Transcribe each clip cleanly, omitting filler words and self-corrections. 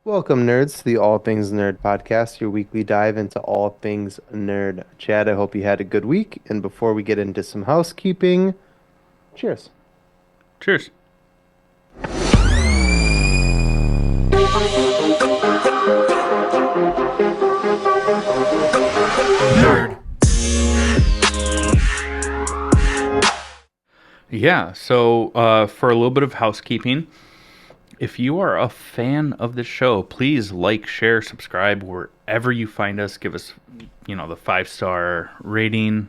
Welcome, nerds, to the All Things Nerd podcast, your weekly dive into all things nerd. Chad, I hope you had a good week. And before we get into some housekeeping, cheers. Cheers. Nerd. Yeah, so for a little bit of housekeeping, if you are a fan of the show, please like, share, subscribe wherever you find us. Give us, the 5-star rating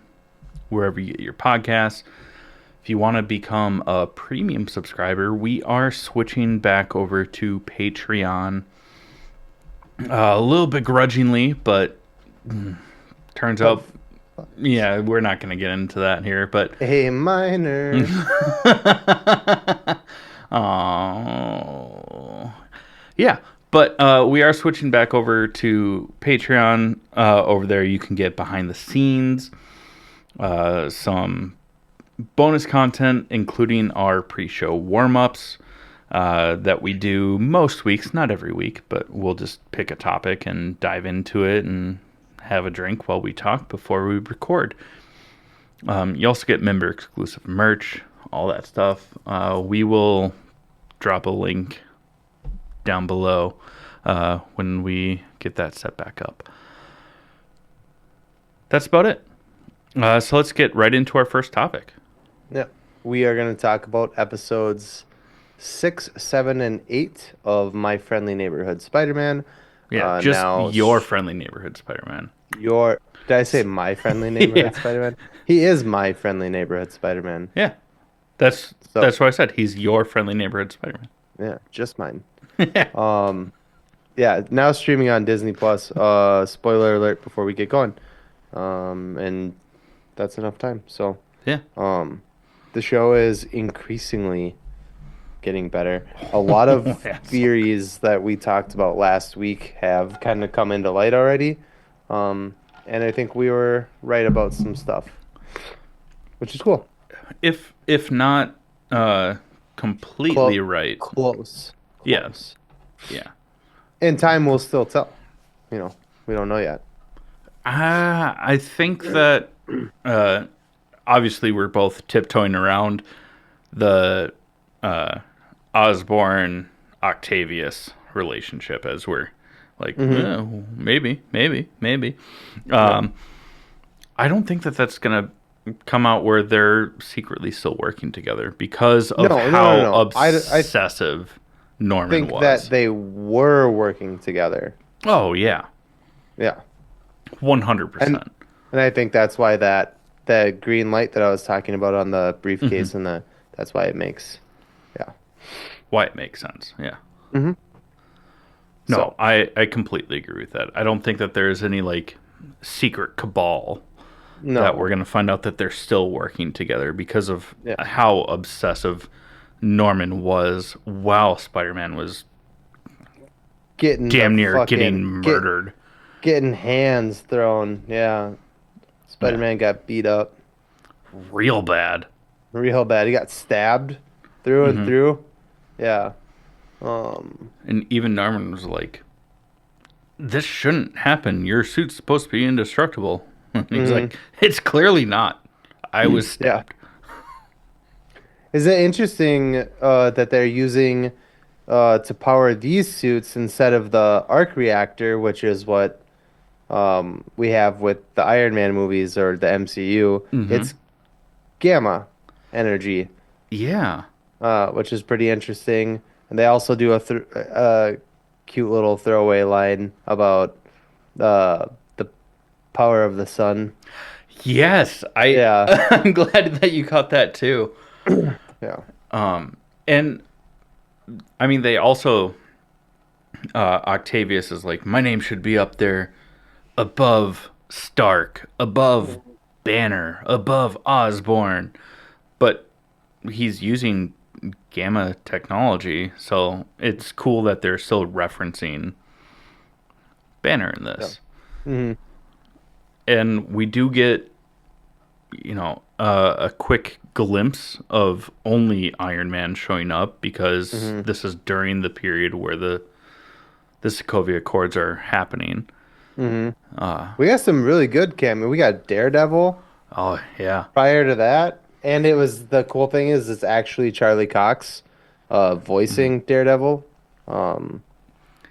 wherever you get your podcasts. If you want to become a premium subscriber, we are switching back over to Patreon. A little begrudgingly, but turns out, yeah, we're not going to get into that here, but A minor. oh, yeah. But we are switching back over to Patreon. Over there, you can get behind the scenes, some bonus content, including our pre-show warm-ups that we do most weeks, not every week, but we'll just pick a topic and dive into it and have a drink while we talk before we record. You also get member-exclusive merch, all that stuff. We will drop a link down below when we get that set back up. That's about it. So let's get right into our first topic. Yeah, we are going to talk about episodes 6, 7, and 8 of My Friendly Neighborhood Spider-Man. Yeah, your friendly neighborhood Spider-Man. Did I say My Friendly Neighborhood Yeah. Spider-Man? He is My Friendly Neighborhood Spider-Man. Yeah, that's So, that's what I said. He's your friendly neighborhood Spider-Man. yeah, just mine. Yeah. Yeah, now streaming on Disney Plus. Spoiler alert before we get going. And that's enough time. So, Yeah. the show is increasingly getting better. A lot of Yes. theories that we talked about last week have kind of come into light already. And I think we were right about some stuff, which is cool. If not completely right. Close. Yes. Yeah. And time will still tell. We don't know yet. I think that obviously we're both tiptoeing around the Osborn Octavius relationship as we're like, maybe. I don't think that that's gonna come out where they're secretly still working together because of how No. obsessive Norman Think was. that they were working together. Oh yeah, Yeah. 100%. And I think that's why that green light that I was talking about on the briefcase and that's why it makes, yeah. Why it makes sense. Yeah. Mm-hmm. No, So, I completely agree with that. I don't think that there's any like secret cabal that we're no. going to find out that they're still working together because of Yeah. how obsessive Norman was while Spider-Man was damn near getting murdered. Getting hands thrown. Yeah. Spider-Man got beat up Real bad. real bad. He got stabbed through and through. Yeah. Um, And even Norman was like, this shouldn't happen. Your suit's supposed to be indestructible. He's like, it's clearly not. I was yeah. stabbed. Is it interesting that they're using to power these suits instead of the arc reactor, which is what we have with the Iron Man movies or the MCU? It's gamma energy, Yeah. which is pretty interesting. And they also do a cute little throwaway line about the power of the sun. Yes, Yeah, I'm glad that you caught that too. yeah, And I mean, they also Octavius is like, my name should be up there, above Stark, above Banner, above Osborn, but he's using gamma technology, so it's cool that they're still referencing Banner in this. hmm And we do get, a quick glimpse of only Iron Man showing up because this is during the period where the the Sokovia Accords are happening. Hmm. Uh, We got some really good cameo. We got Daredevil oh yeah, prior to that, and it was the cool thing is it's actually Charlie Cox, Mhm. voicing Daredevil, um,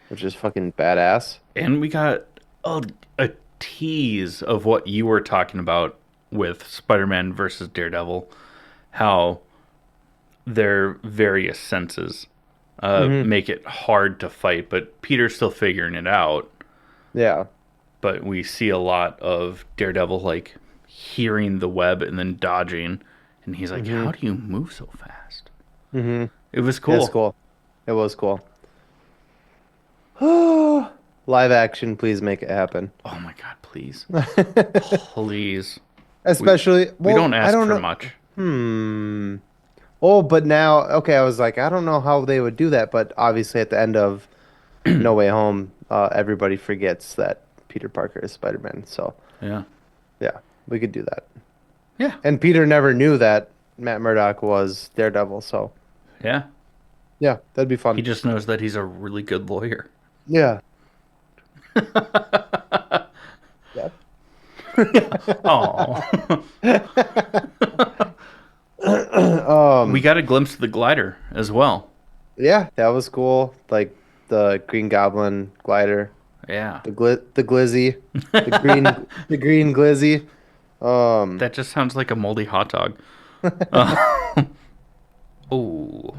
which is fucking badass. and we got a, a tease of what you were talking about with Spider-Man versus Daredevil, how their various senses Hmm. make it hard to fight, but Peter's still figuring it out. Yeah. But we see a lot of Daredevil like hearing the web and then dodging, and he's like, Hmm. "How do you move so fast?" Hmm. It was It's cool. cool. It was cool. Live action, please make it happen. Oh my god, please, please. We Especially, we don't well, I ask don't for know. much. Hmm. Oh, but now, okay, I was like, I don't know how they would do that, but obviously at the end of No Way Home, everybody forgets that Peter Parker is Spider-Man. So, Yeah, yeah, we could do that. yeah, And Peter never knew that Matt Murdock was Daredevil, so yeah. yeah, that'd be He fun. just knows that he's a really good lawyer. Yeah. Yep. Oh, we Um, got a glimpse of the glider as well. yeah, that was cool. Like the Green Goblin glider, Yeah, the glizzy, the green glizzy. Um, that just sounds like a moldy hot dog. Uh, oh,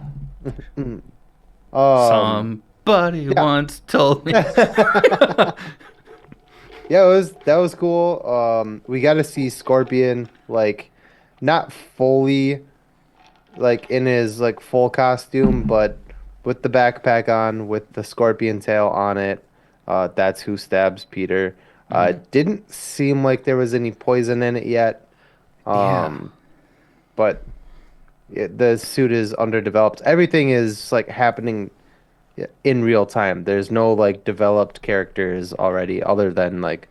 um, somebody yeah. once told me. Yeah, that was cool. We got to see Scorpion like not fully like in his like full costume, but with the backpack on, with the scorpion tail on it. That's who stabs Peter. Mhm. Didn't seem like there was any poison in it yet. Yeah, Um, but the suit is underdeveloped. Everything is like happening in real time. There's no like developed characters already other than like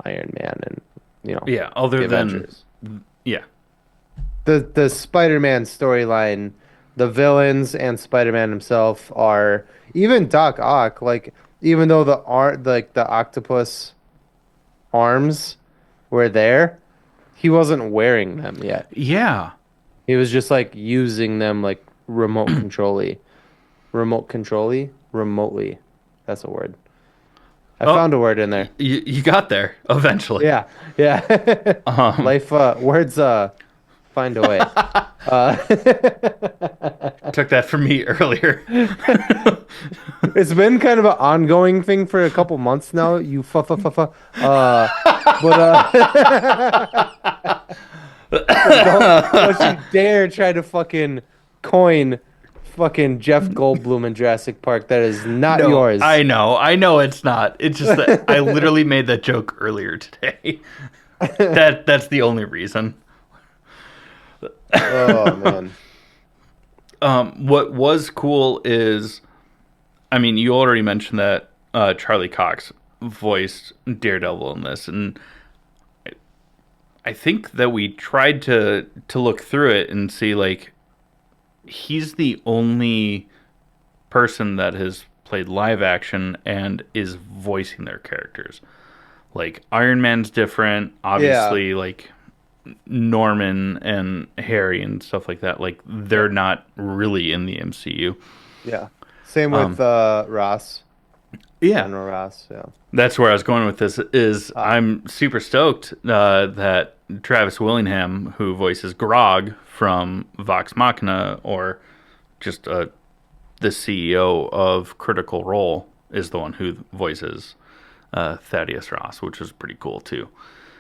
Iron Man and yeah. Other the than Avengers. yeah, The Spider-Man storyline, the villains and Spider-Man himself are even Doc Ock, like even though the octopus arms were there, he wasn't wearing them yet. yeah. He was just like using them like remotely. That's a word. I Oh, found a word in there. you got there eventually. Yeah, yeah. Um, Life, words, find a way. Uh, took that from me earlier. it's been kind of an ongoing thing for a couple months now. You fa. But so don't you dare try to fucking coin fucking Jeff Goldblum in Jurassic Park. That is not No, yours. I know it's not. It's just that I literally made that joke earlier today. That's the only reason. Oh man. What was cool is, I mean, you already mentioned that Charlie Cox voiced Daredevil in this, and I think that we tried to look through it and see like he's the only person that has played live action and is voicing their characters. Like Iron Man's different, Yeah. obviously. Like Norman and Harry and stuff like that. Like they're Yep. not really in the MCU. Yeah. Same with Um, Ross, yeah, General Ross. Yeah. that's where I was going with this. Is Ah. I'm super stoked that Travis Willingham, who voices Grog from Vox Machina, or just the CEO of Critical Role, is the one who voices Thaddeus Ross, which is pretty cool too.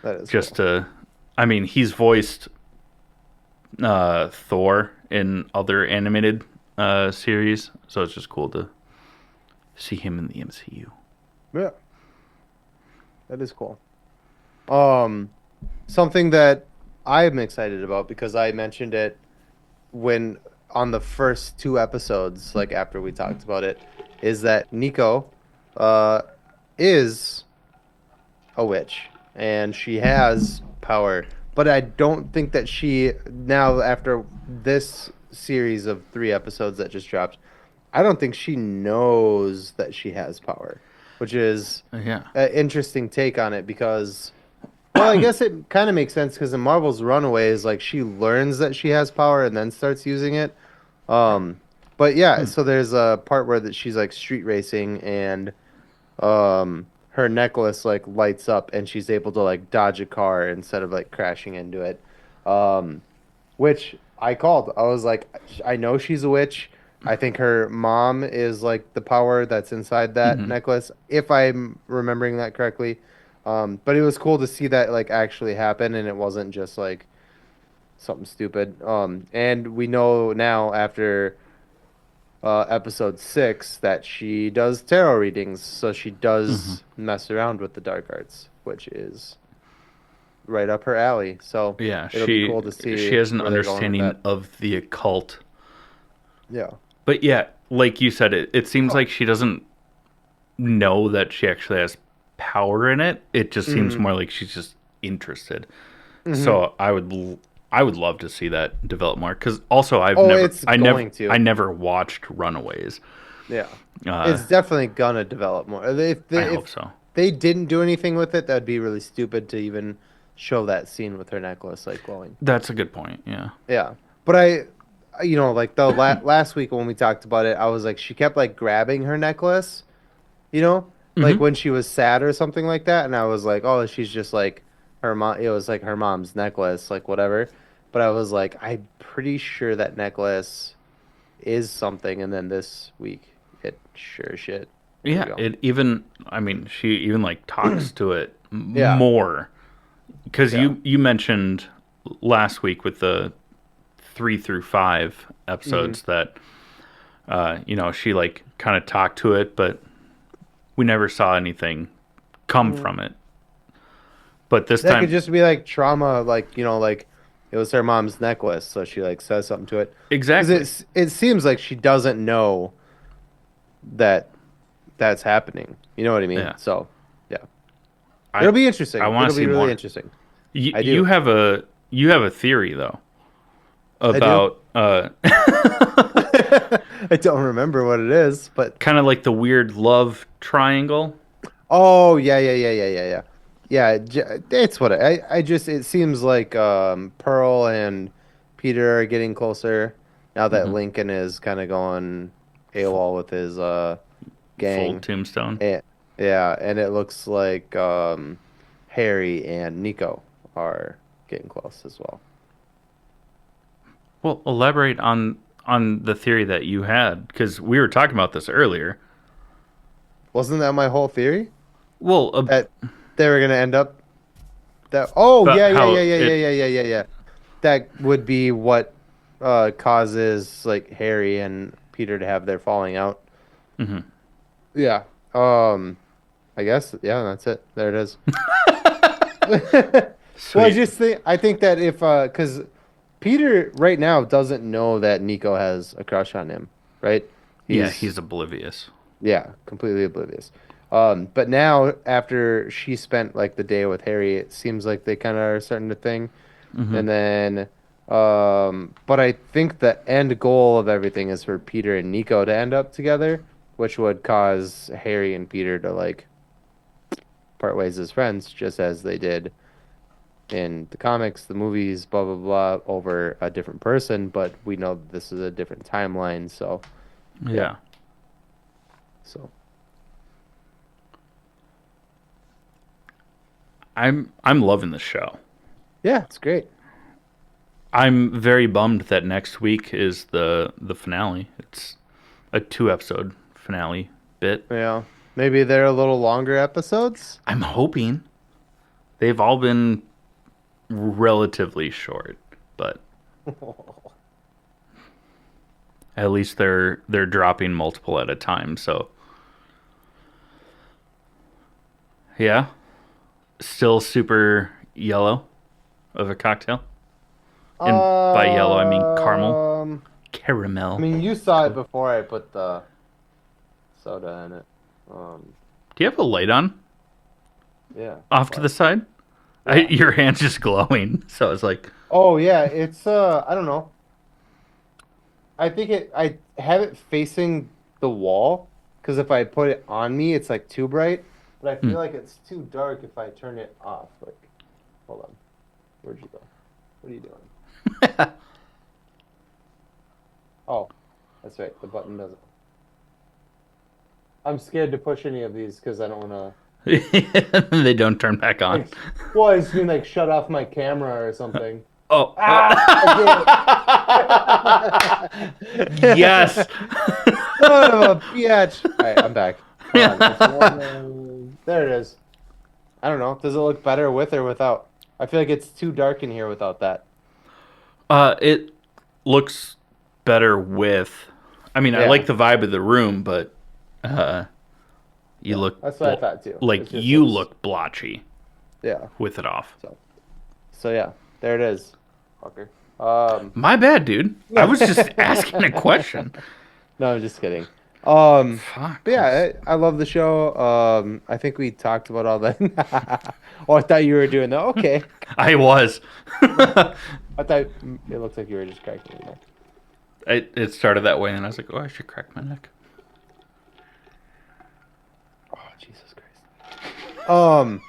That is Just cool. to, I mean, he's voiced Thor in other animated series, so it's just cool to see him in the MCU. Yeah. That is cool. Um, Something that I'm excited about because I mentioned it when on the first two episodes, like after we talked about it, is that Nico uh is a witch and she has power. But I don't think that she now after this series of three episodes that just dropped, I don't think she knows that she has power. which is Yeah. an interesting take on it because, well, I guess it kind of makes sense because in Marvel's Runaways, like she learns that she has power and then starts using it. Um, but yeah, Hmm. so there's a part where that she's like street racing and her necklace like lights up and she's able to like dodge a car instead of like crashing into it. Um, which I called. I was like, I know she's a witch. I think her mom is like the power that's inside that Hmm. necklace, if I'm remembering that correctly. But it was cool to see that like actually happen and it wasn't just like something stupid. And we know now after episode 6 that she does tarot readings, so she Hmm. does mess around with the dark arts, which is right up her alley. So Yeah, it'll be she cool to she see has an where they're going with understanding that. of the occult. Yeah. But yeah, like you said, it seems like she doesn't know that she actually has power in it. It just seems Hmm. more like she's just interested. Hmm. So I would love to see that develop more because also Oh, it's going I to. never watched Runaways. Yeah. Uh, It's definitely gonna develop more. I hope so. they didn't do anything with it, that'd be really stupid to even show that scene with her necklace like glowing. That's a good point. Yeah. Yeah. But like the last week when we talked about it, I was like, she kept like grabbing her necklace, like Hmm. when she was sad or something like that. And I was like, oh, she's just like her mom. It was like her mom's necklace, like whatever. But I was like, I'm pretty sure that necklace is something. And then this week, it sure as shit. Here we Yeah. go. It even. I mean, she even like talks to it Yeah. more because Yeah. you mentioned last week with the 3 through 5 Hmm. episodes that she like kind of talked to it, but we never saw anything come Hmm. from it. But this That could time, just be like trauma, like, like it was her mom's necklace. So she like says something to it. Because exactly. it seems like she doesn't know that that's happening. You know what I mean? Yeah. So, yeah. I It'll be I interesting. want It'll to see be really more. interesting. You I you do. have a you have a theory though I do. about I don't remember what it is, but kind of like the weird love triangle. oh, yeah, yeah, yeah, yeah, yeah, yeah. Yeah, it's what I just it seems like Pearl and Peter are getting closer now that Hmm. Lincoln is kind of going AWOL with his Full gang. tombstone. And yeah, and it looks like Harry and Nico are getting close as well. Well, elaborate on the theory that you had because we were talking about this earlier. Wasn't that my whole theory? Well, That they were gonna end up that oh about yeah, yeah, yeah, how yeah, yeah, it. yeah, yeah, yeah, yeah. That would be what causes like Harry and Peter to have their falling out. Mhm. Yeah. I guess yeah, that's it. There it is. Well, Sweet. I think that if because Peter right now doesn't know that Nico has a crush on him, right? Yeah, He's he's oblivious. Yeah, completely oblivious. But now after she spent like the day with Harry, it seems like they kind of are starting to thing. Hmm. And then, but I think the end goal of everything is for Peter and Nico to end up together, which would cause Harry and Peter to like part ways as friends, just as they did in the comics, the movies, blah blah blah, over a different person. But we know that this is a different timeline, so yeah. Yeah. So I'm loving the show. yeah, it's great. I'm very bummed that next week is the finale. It's a 2 episode finale bit. Yeah. Maybe they're a little longer episodes. I'm hoping they've all been relatively short, but at least they're dropping multiple at a time. So yeah, still super yellow of a cocktail, and by yellow I mean caramel, I caramel. mean, you saw it before I put the soda in it. Um, Do you have a light on yeah. off to the What? side? Yeah. Your hand's just glowing, so it's like, Oh, yeah. It's I don't know. I have it facing the wall, because if I put it on me, it's like too bright. But I Hmm. feel like it's too dark if I turn it off. Like, hold on, where'd you go? What are you doing? Oh, that's right. The button doesn't. I'm scared to push any of these because I don't want They don't turn back to. on. Like, well, I just mean like shut off my camera or something. Oh. Ah, I did Yes. it. Son of a bitch. All right, I'm back. Hold on. It's one. There it is. I don't know. Does it look better with or without? I feel like it's too dark in here without that. It looks better with. I mean, I like Yeah, the vibe of the room, but uh, you yeah. look That's what I thought too. It like just you looks. look blotchy Yeah. with it off. So yeah, there it is. Fucker. Um. My bad, dude. I was just asking a question. No, I'm just kidding. Um. Fuck. But yeah, I love the show. I think we talked about all that. Oh, I thought you were doing that. Okay. I was. I thought it looked like you were just cracking your neck. It started that way, and I was like, oh, I should crack my neck. Oh, Jesus Christ. Um.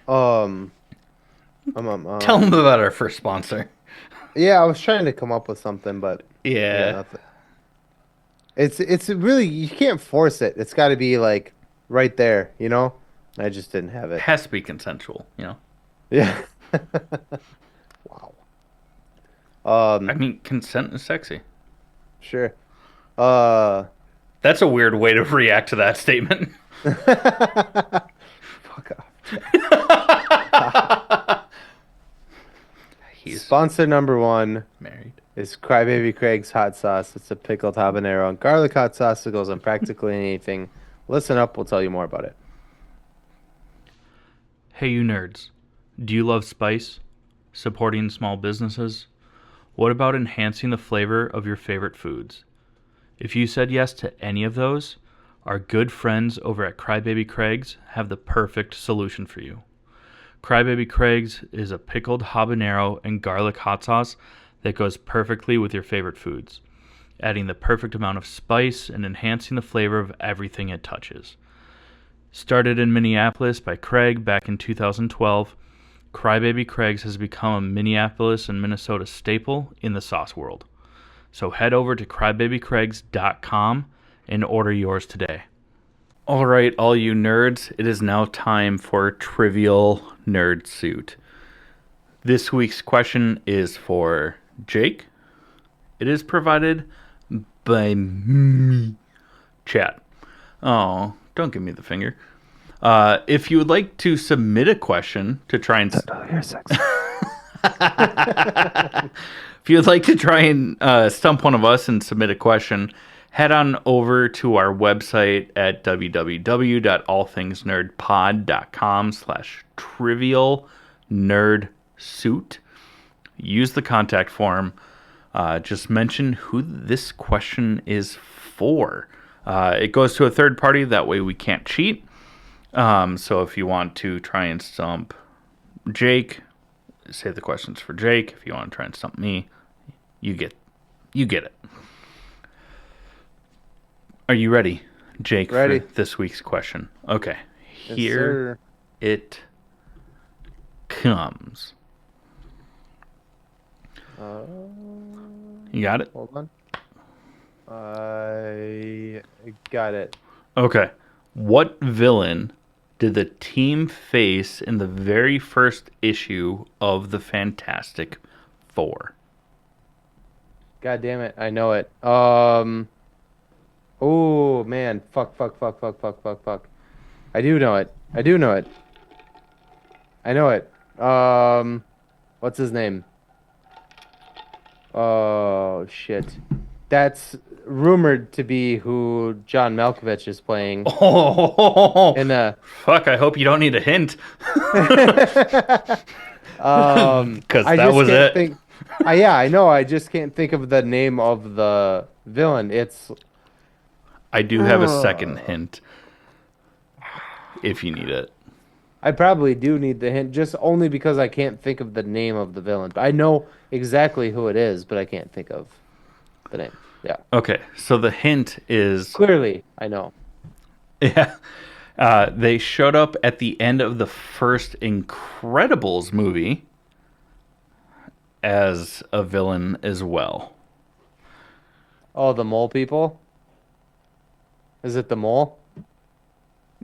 um. Tell them about our first sponsor. Yeah, I was trying to come up with something, but I got Yeah. nothing. It's really you can't force it. It's got to be like right there, you know? I just didn't have It it. has to be consensual, you know? Yeah. Wow. I Um, mean, consent is sexy. sure. Uh, That's a weird way to react to that statement. fuck off. He's Sponsor number one married. is Crybaby Craig's hot sauce. It's a pickled habanero and garlic hot sauce that goes on practically anything. Listen up, we'll tell you more about it. Hey, you nerds. Do you love spice? Supporting small businesses? What about enhancing the flavor of your favorite foods? If you said yes to any of those, our good friends over at Crybaby Craig's have the perfect solution for you. Crybaby Craig's is a pickled habanero and garlic hot sauce that goes perfectly with your favorite foods, adding the perfect amount of spice and enhancing the flavor of everything it touches. Started in Minneapolis by Craig back in 2012, Crybaby Craig's has become a Minneapolis and Minnesota staple in the sauce world. So head over to crybabycraigs.com and order yours today. All right, all you nerds, it is now time for Trivial Nerd Suit. This week's question is for Jake. It is provided by me. Chat. Oh, don't give me the finger. If you would like to submit a question to try and You're sexy. if you'd like to try and stump one of us and submit a question, head on over to our website at www.allthingsnerdpod.com/trivial nerd suit. Use the contact form. Just mention who this question is for. It goes to a third party. That way we can't cheat. So if you want to try and stump Jake, say the questions for Jake. If you want to try and stump me, you get it. Are you ready, Jake, Ready. for this week's question? Okay. Yes, Here sir. it comes. You got it? Hold on. I got it. Okay. What villain did the team face in the very first issue of the Fantastic Four? God damn it. I know it. Oh man. Fuck. I do know it. I know it. What's his name? Oh shit. That's rumored to be who John Malkovich is playing Oh, in the fuck. I hope you don't need a hint. Because I that just was can't it. think. Yeah, I know. I just can't think of the name of the villain. It's I do have a second hint if you need it. I probably do need the hint, just only because I can't think of the name of the villain. I know exactly who it is, but I can't think of. the name. Yeah. Okay, so the hint is Clearly, I know. yeah. They showed up at the end of the first Incredibles movie as a villain as well. Oh, the mole people? Is it the mole?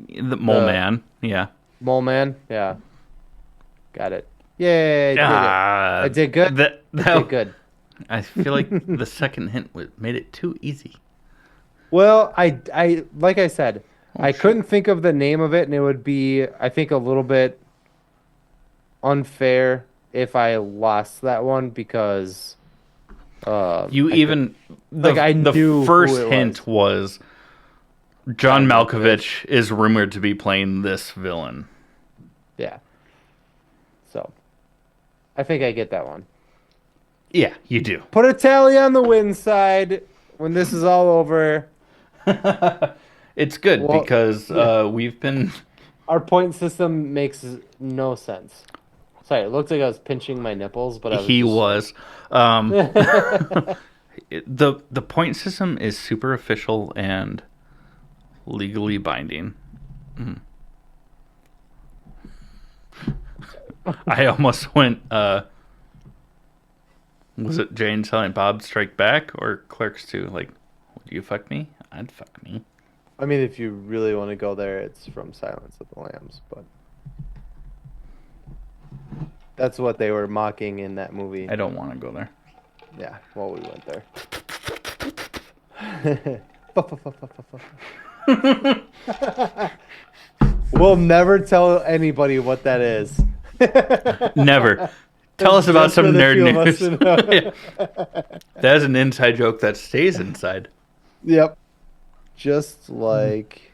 The Mole The Man, yeah. mole man? Yeah. Got it. Yay, I did it. I Ah, did good. that I did that good. I feel like the second hint made it too easy. Well, like I said, Oh I shoot! couldn't think of the name of it, and it would be, I think, a little bit unfair if I lost that one because You I could even I the knew who first it hint was. was John John Malkovich. Malkovich is rumored to be playing this villain. Yeah. So I think I get that one. Yeah, you do. Put a tally on the win side when this is all over. It's good Well, because we've been. our point system makes no sense. Sorry, it looked like I was pinching my nipples, but I was He just like, was. Um, the point system is super official and legally binding. I almost went. Was it Jay and Silent Bob Strike Back or Clerks 2? Like, would you fuck me? I'd fuck me. I mean, if you really want to go there, it's from Silence of the Lambs, but that's what they were mocking in that movie. I don't want to go there. Yeah, well, we went there. We'll never tell anybody what that is. Never. Tell us It's about just for some the nerd few of us news. to know. Yeah. That is an inside joke that stays inside. Yep. Just like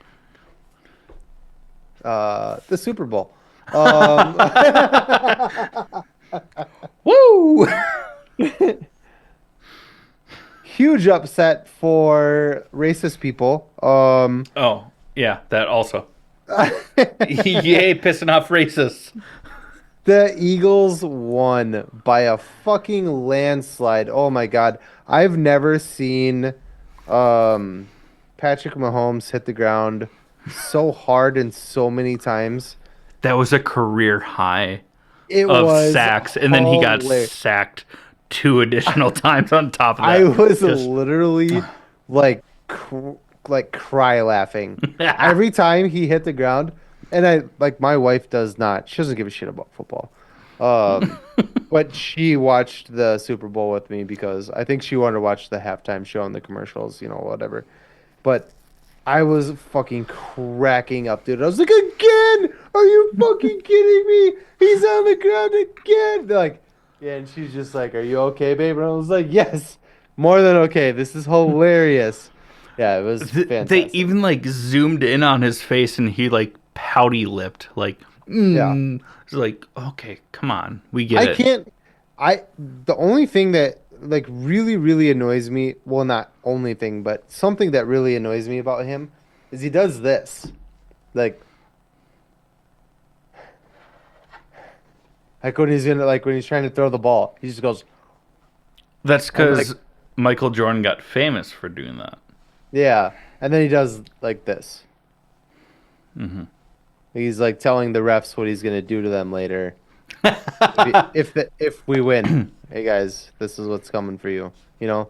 the Super Bowl. Um, Woo! huge upset for racist people. Oh, yeah, that also. Yay, pissing off racists. The Eagles won by a fucking landslide. Oh my God. I've never seen um, Patrick Mahomes hit the ground so hard and so many times. That was a career high It of was sacks, and then he got hilarious. sacked two additional times on top of I that. was Just literally like like cry laughing every time he hit the ground. And I like my wife does not. She doesn't give a shit about football. Um, but she watched the Super Bowl with me because I think she wanted to watch the halftime show and the commercials, whatever. But I was fucking cracking up, dude. I was like, again? Are you fucking kidding me? He's on the ground again. They're like, yeah, and she's just like, are you okay, babe? And I was like, yes, more than okay. This is hilarious. Yeah, it was they fantastic. even like zoomed in on his face, and he like pouty lipped, like, Yeah. It's like, okay, come on, we get I it. can't. The only thing that like really, really annoys me, well, not only thing, but something that really annoys me about him is he does this. Like, when he's trying to throw the ball, he just goes, That's I'm like, because Michael Jordan got famous for doing that. yeah. And then he does like this. He's like telling the refs what he's gonna do to them later. If we win, hey guys, this is what's coming for you. You know.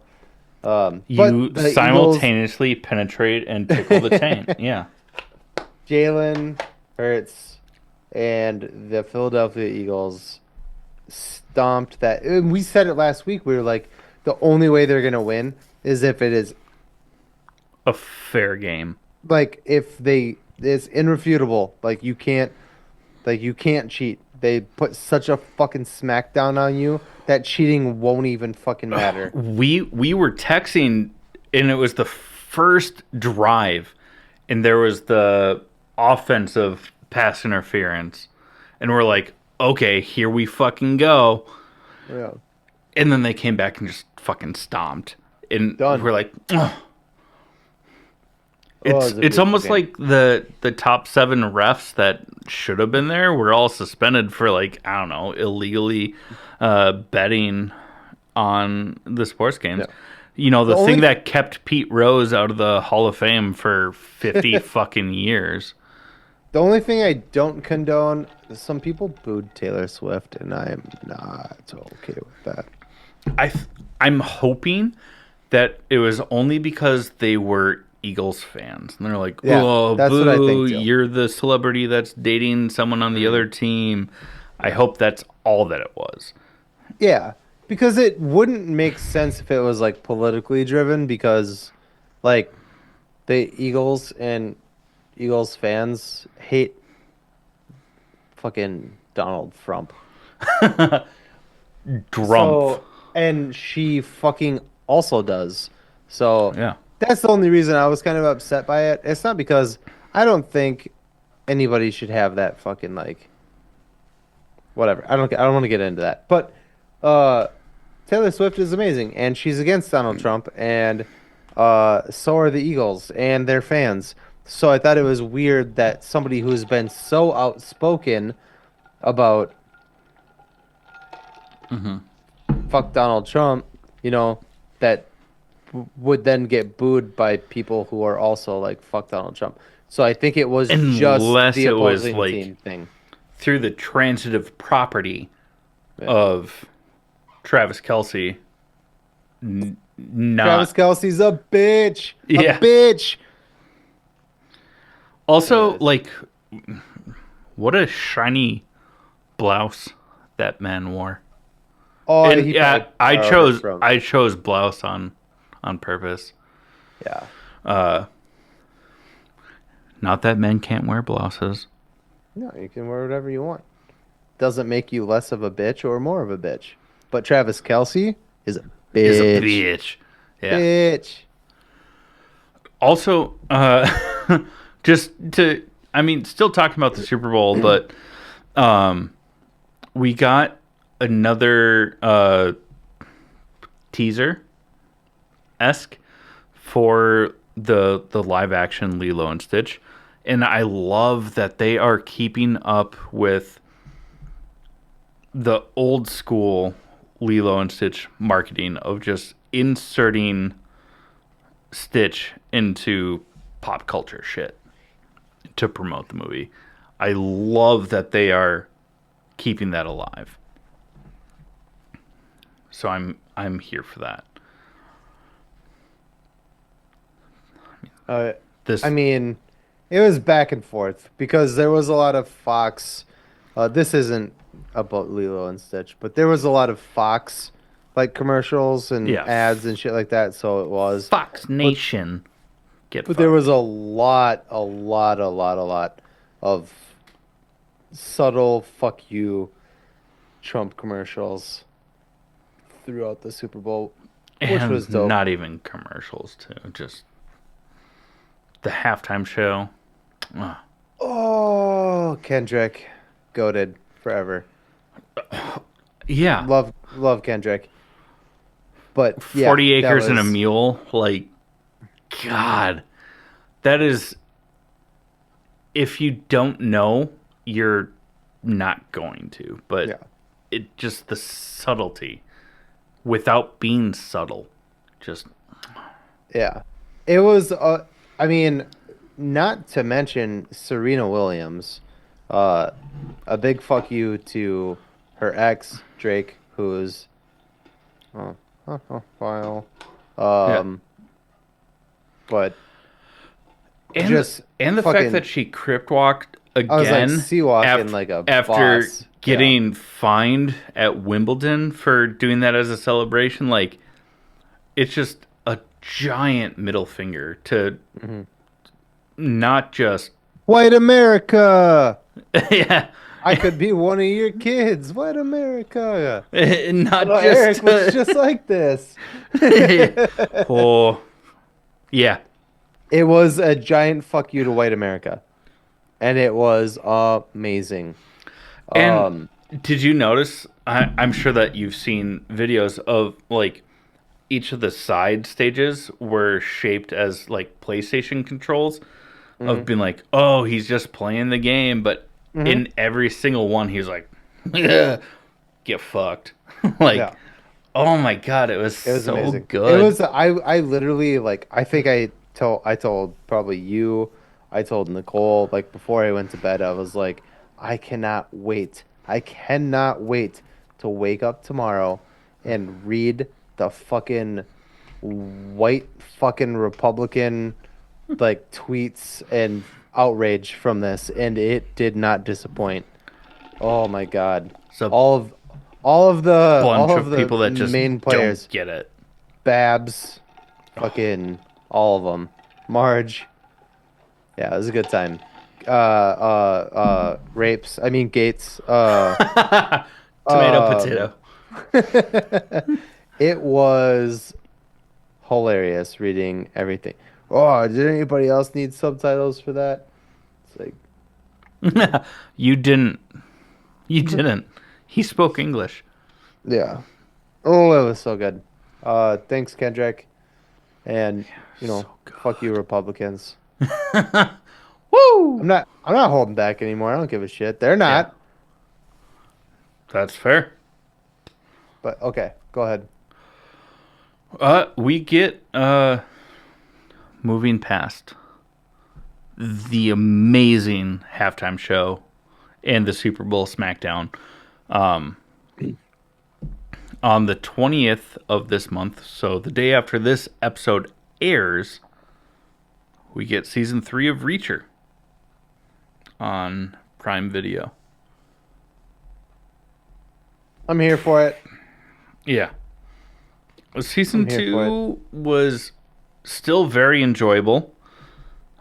But You the Eagles, simultaneously penetrate and tickle the taint. Yeah. Jalen Hurts, and the Philadelphia Eagles stomped that. And we said it last week. We were like, the only way they're gonna win is if it is A fair game. like if they it's irrefutable. Like you can't cheat. They put such a fucking smackdown on you that cheating won't even fucking matter. We were texting, and it was the first drive, and there was the offensive pass interference, and we're like, okay, here we fucking go. Yeah. And then they came back and just fucking stomped, and Done. we're like, oh. Oh, it It's was a it's beautiful almost game. like the top seven refs that should have been there were all suspended for, like, I don't know, illegally betting on the sports games. Yeah. You know, The the thing only that kept Pete Rose out of the Hall of Fame for 50 fucking years. the only thing I don't condone, some people booed Taylor Swift, and I am not okay with that. I th- I'm hoping that it was only because they were Eagles fans. And they're like, Yeah, "Oh, that's what I boo, think too. you're the celebrity that's dating someone on the other Mm, team." I yeah. hope that's all that it was. Yeah, because it wouldn't make sense if it was like politically driven because like the Eagles and Eagles fans hate fucking Donald Trump. Drumpf. So, and she fucking also does. So, Yeah. that's the only reason I was kind of upset by it. It's not because I don't think anybody should have that fucking like whatever. I don't want to get into that. But uh Taylor Swift is amazing and she's against Donald Trump and so are the Eagles and their fans. So I thought it was weird that somebody who's been so outspoken about Hmm. fuck Donald Trump, you know, that would then get booed by people who are also like fuck Donald Trump. So I think it was just Unless the it was opposing like team thing. through the transitive property Yeah. of Travis Kelsey, not. Travis Kelsey's a bitch. A Yeah. bitch. Also, Anyways. like, what a shiny blouse that man wore. Oh, And he yeah, probably I borrowed it chose from. I chose blouse on purpose. Yeah. Uh, Not that men can't wear blouses. No, you can wear whatever you want. Doesn't make you less of a bitch or more of a bitch. But Travis Kelsey is a Is a bitch. bitch. Yeah. Bitch. Also, just to, I mean, still talking about the Super Bowl, but um, we got another teaser esque for the live action Lilo and Stitch, and I love that they are keeping up with the old school Lilo and Stitch marketing of just inserting Stitch into pop culture shit to promote the movie. I love that they are keeping that alive. So I'm here for that. Uh, I This mean, it was back and forth because there was a lot of Fox. This isn't about Lilo and Stitch, but there was a lot of Fox like commercials and yeah, ads and shit like that. So it was, Fox but Nation get there was fucked. a lot of subtle fuck you Trump commercials throughout the Super Bowl, which was And dope. not even commercials too, just the halftime show. Ah, Oh, Kendrick, goated forever. yeah, Love Kendrick. But yeah, 40 that acres and a was mule. Like, God, that is. If you don't know, you're not going to. But yeah, it just the subtlety without being subtle. Just yeah. It was I mean, not to mention Serena Williams. Uh a big fuck you to her ex, Drake, who's file. yeah. Um but and just and the fact that fucking she crypt walked I was like again sea walking like a after boss. Yeah. getting fined at Wimbledon for doing that as a celebration, like it's just a giant middle finger to hmm not just White America. yeah, I could be one of your kids. White America. not Little just Eric looks just like this. oh yeah. It was a giant fuck you to white America, and it was amazing. And Um, did you notice? I'm sure that you've seen videos of like each of the side stages were shaped as like PlayStation controls of mhm, being like, oh, he's just playing the game, but mhm, in every single one, he's like, get fucked, like, yeah, Oh my god, it was It was so amazing. It good. was I literally like I think I told probably you, I told Nicole like before I went to bed I was like I cannot wait. I cannot wait to wake up tomorrow and read the fucking white fucking Republican like tweets and outrage from this and it did not disappoint. Oh my God. It's a All of all of the all bunch of of the people that just main don't players get it. Babs, fucking all of them. Marge. Yeah, it was a good time. Rapes. I mean Gates. Tomato, Um, potato. it was hilarious reading everything. Oh, did anybody else need subtitles for that? It's like, You didn't. You didn't. He spoke English. yeah. Oh, it was so good. Thanks, Kendrick. And, So fuck you, Republicans. good. Woo! I'm not holding back anymore. I don't give a shit. They're Yeah, not. that's fair. But okay, go ahead. We get moving past the amazing halftime show and the Super Bowl SmackDown. Um, on the 20th of this month, so the day after this episode airs, we get season 3 of Reacher on Prime Video. I'm here for it. Yeah. I'm Season here for it. 2 was still very enjoyable.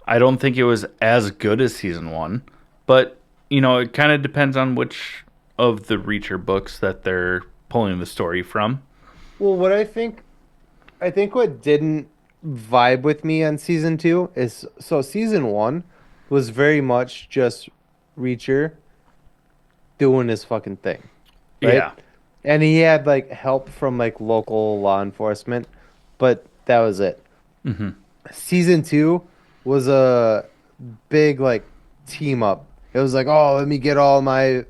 I don't think it was as good as season 1, but it kind of depends on which of the Reacher books that they're pulling the story from. Well, I think what didn't vibe with me on season two is so season one was very much just Reacher doing his fucking thing, right? Yeah. And he had like help from like local law enforcement, but that was it. Hmm. Season two was a big like team up. It was like, oh, let me get all my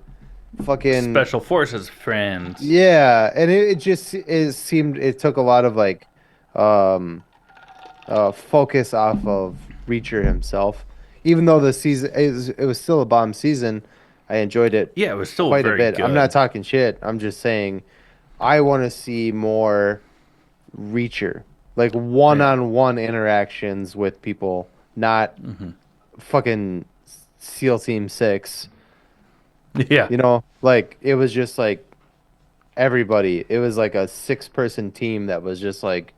fucking Special Forces friends. yeah, and it seemed it took a lot of like um focus off of Reacher himself. Even though the season it was still a bomb season, I enjoyed it Yeah, it was still quite a very bit. I'm not good. talking shit. I'm just saying I want to see more Reacher, like Yeah. one-on-one interactions with people, not Hmm. fucking SEAL Team 6. Yeah. Like it was just like everybody. It was like a six-person team that was just like,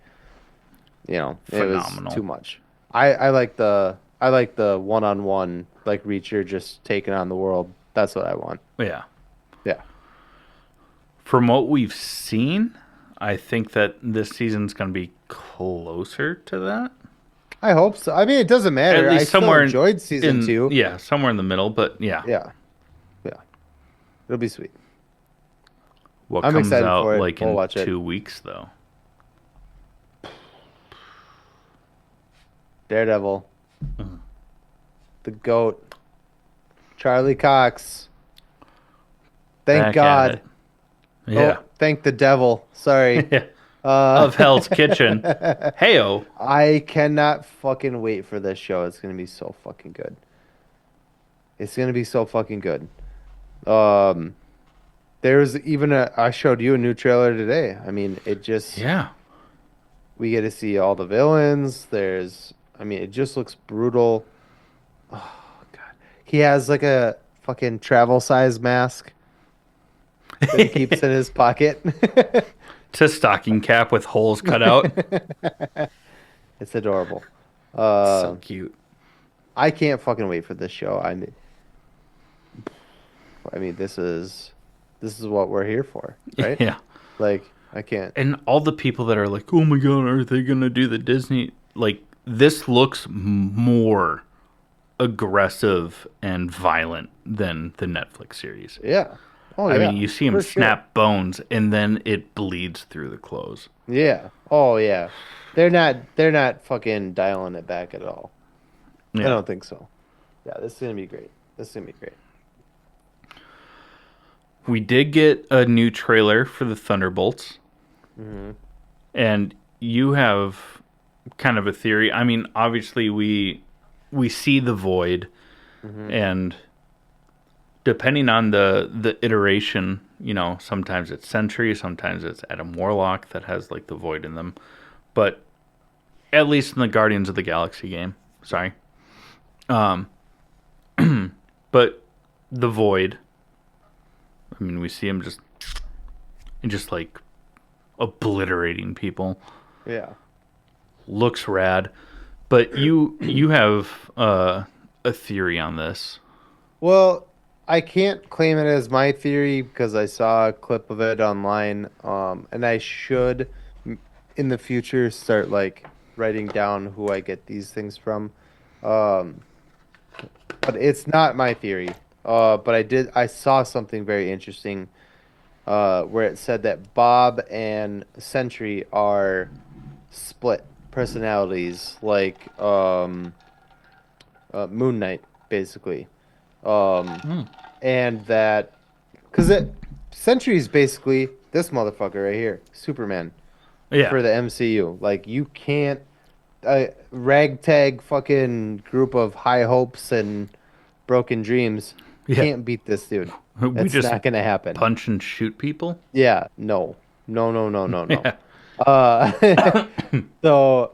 it was too Phenomenal. much. I like the one-on-one like Reacher just taking on the world. That's what I want. Yeah. Yeah. From what we've seen, I think that this season's going to be closer to that. I hope so. I mean, it doesn't At matter. I least still somewhere enjoyed season two. yeah, somewhere in the middle, but yeah. Yeah. Yeah. It'll be sweet. What I'm comes excited out for it. like We'll in watch it. 2 weeks though? Daredevil, the GOAT, Charlie Cox. Thank Back at it. God. Yeah. Oh, thank the devil. Sorry. Uh, Of Hell's Kitchen. Heyo. I cannot fucking wait for this show. It's gonna be so fucking good. It's gonna be so fucking good. Um, there's even I showed you a new trailer today. I mean, Yeah. we get to see all the villains. I mean, it just looks brutal. Oh God, he has like a fucking travel size mask that he keeps in his pocket. It's a stocking cap with holes cut out. It's adorable. So Uh, cute. I can't fucking wait for this show. I mean, this is what we're here for, right? Yeah. Like, I can't. And all the people that are like, "Oh my god, are they going to do the Disney?" Like this looks more aggressive and violent than the Netflix series. Yeah. Oh I mean, yeah, you see him for sure. snap bones and then it bleeds through the clothes. Yeah. Oh yeah. They're not fucking dialing it back at all. I Yeah. don't think so. Yeah, this is gonna be great. This is gonna be great. We did get a new trailer for the Thunderbolts. Mm-hmm. And you have kind of a theory. I mean, obviously we see the void, Mm-hmm. and depending on the iteration, sometimes it's Sentry, sometimes it's Adam Warlock that has like the void in them. But at least in the Guardians of the Galaxy game, sorry. Um, but the void. I mean, we see him just like obliterating people. Yeah. Looks rad. But you have a theory on this. Well, I can't claim it as my theory because I saw a clip of it online, and I should in the future start like writing down who I get these things from. Um, but it's not my theory. But I saw something very interesting, where it said that Bob and Sentry are split personalities, like Moon Knight, basically. Um, Mm. and that because it Sentry's basically this motherfucker right here, Superman Yeah, for the MCU. Like you can't a ragtag fucking group of high hopes and broken dreams yeah. can't beat this dude. We That's just not gonna happen. punch and shoot people. Yeah, no, no, no, no, no, no. Yeah. Uh, so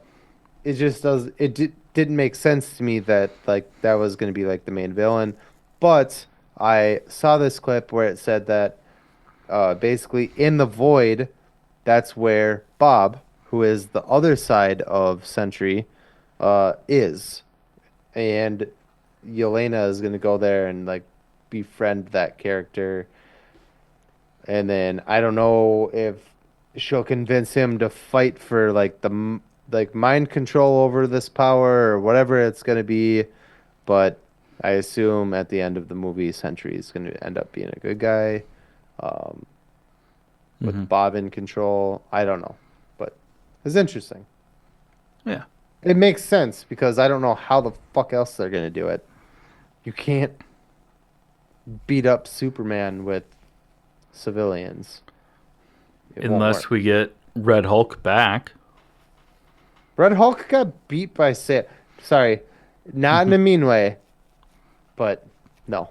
it just does didn't make sense to me that like that was gonna be like the main villain, but I saw this clip where it said that basically in the void, that's where Bob, who is the other side of Sentry, is, and Yelena is gonna go there and like befriend that character, and then I don't know if she'll convince him to fight for like like mind control over this power or whatever it's gonna be, but I assume at the end of the movie, Sentry is gonna end up being a good guy. Um, Hmm. with Bob in control. I don't know, but it's interesting. Yeah. It makes sense because I don't know how the fuck else they're gonna do it. You can't beat up Superman with civilians. It won't Unless work. we get Red Hulk back. Red Hulk got beat by Sorry, not in a mean way, but no.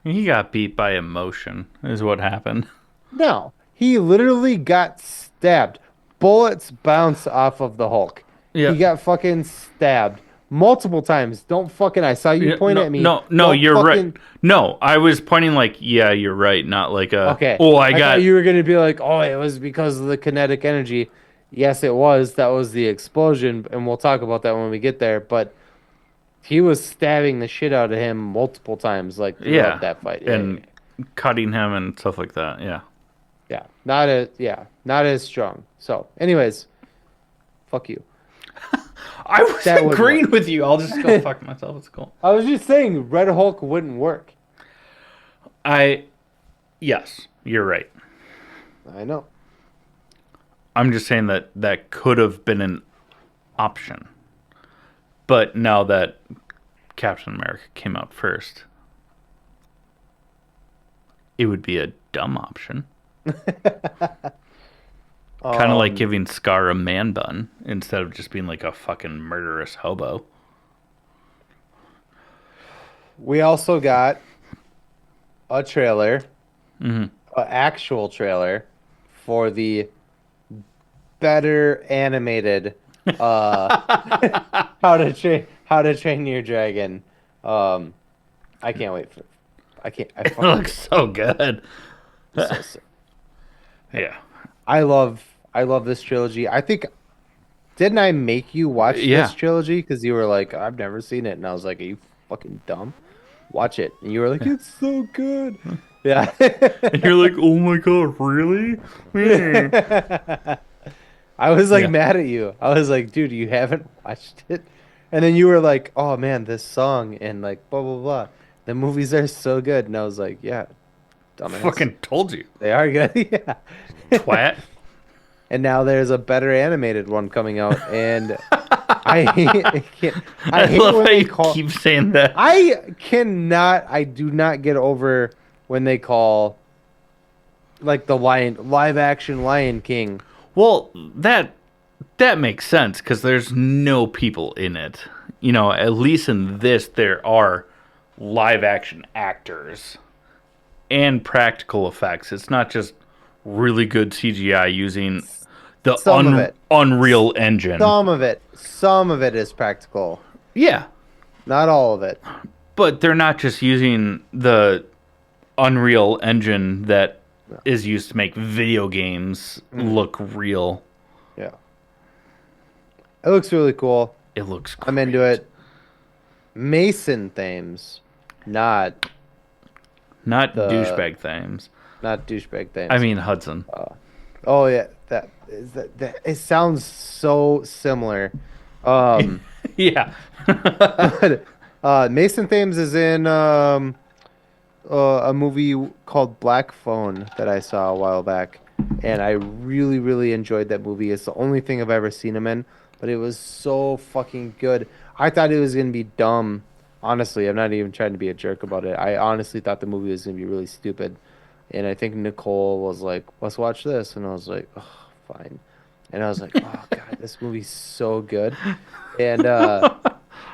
He got beat by emotion, is what happened. No. He literally got stabbed. Bullets bounce off of the Hulk. Yeah. He got fucking stabbed multiple times. Don't fucking. I saw you Yeah, point no, at me. no, no, Don't you're right. fucking. No, I was pointing like, yeah, you're right, not like Okay. oh, I I thought got, you were gonna be like, oh, it was because of the kinetic energy. Yes, it was. That was the explosion, and we'll talk about that when we get there. But he was stabbing the shit out of him multiple times, like throughout yeah, that fight. Yeah, yeah, and cutting him and stuff like that. Yeah. yeah. Not as strong. So, anyways, fuck you. I was That wouldn't agreeing work. with you. I'll just go fuck myself. It's cool. I was just saying, Red Hulk wouldn't work. I, yes, you're right. I know. I'm just saying that that could have been an option. But now that Captain America came out first, it would be a dumb option. Kind of like Um, giving Scar a man bun instead of just being like a fucking murderous hobo. we also got a trailer, Hmm. an actual trailer for the better animated uh How to Train Your Dragon. Um, I can't wait for I It fucking looks so good. so sick. Yeah. I love this trilogy. I think didn't I make you watch Yeah. this trilogy because you were like, I've never seen it, and I was like, are you fucking dumb? Watch it, and you were like, it's so good. Yeah. And you're like, oh my god, really? Hmm. I was like Yeah. mad at you. I was like, dude, you haven't watched it. And then you were like, oh man, this song and like blah blah blah. The movies are so good. And I was like, yeah, dumbass. Fucking told you. They are good. Yeah. Twat. And now there's a better animated one coming out, and I can't. I I hate love when how they you call. keep saying that. I cannot. I do not get over when they call like the live action Lion King. Well, that makes sense because there's no people in it. You know, at least in this, there are live action actors and practical effects. It's not just really good CGI using the Some of it, Unreal Engine. some of it is practical. Yeah, Not all of it. but they're not just using the Unreal Engine that No. is used to make video games Mm, look real. yeah. It looks really cool. It looks I'm into great. it. Mason themes, not Not the douchebag themes. not douchebag I themes. mean Hudson. Oh yeah, that it sounds so similar. Um, Yeah. but Mason Thames is in a movie called Black Phone that I saw a while back, and I really, really enjoyed that movie. It's the only thing I've ever seen him in, but it was so fucking good. I thought it was gonna be dumb. Honestly, I'm not even trying to be a jerk about it. I honestly thought the movie was gonna be really stupid, and I think Nicole was like, "Let's watch this," and I was like, "Oh, fine." And I was like, "Oh God, this movie's so good," and uh.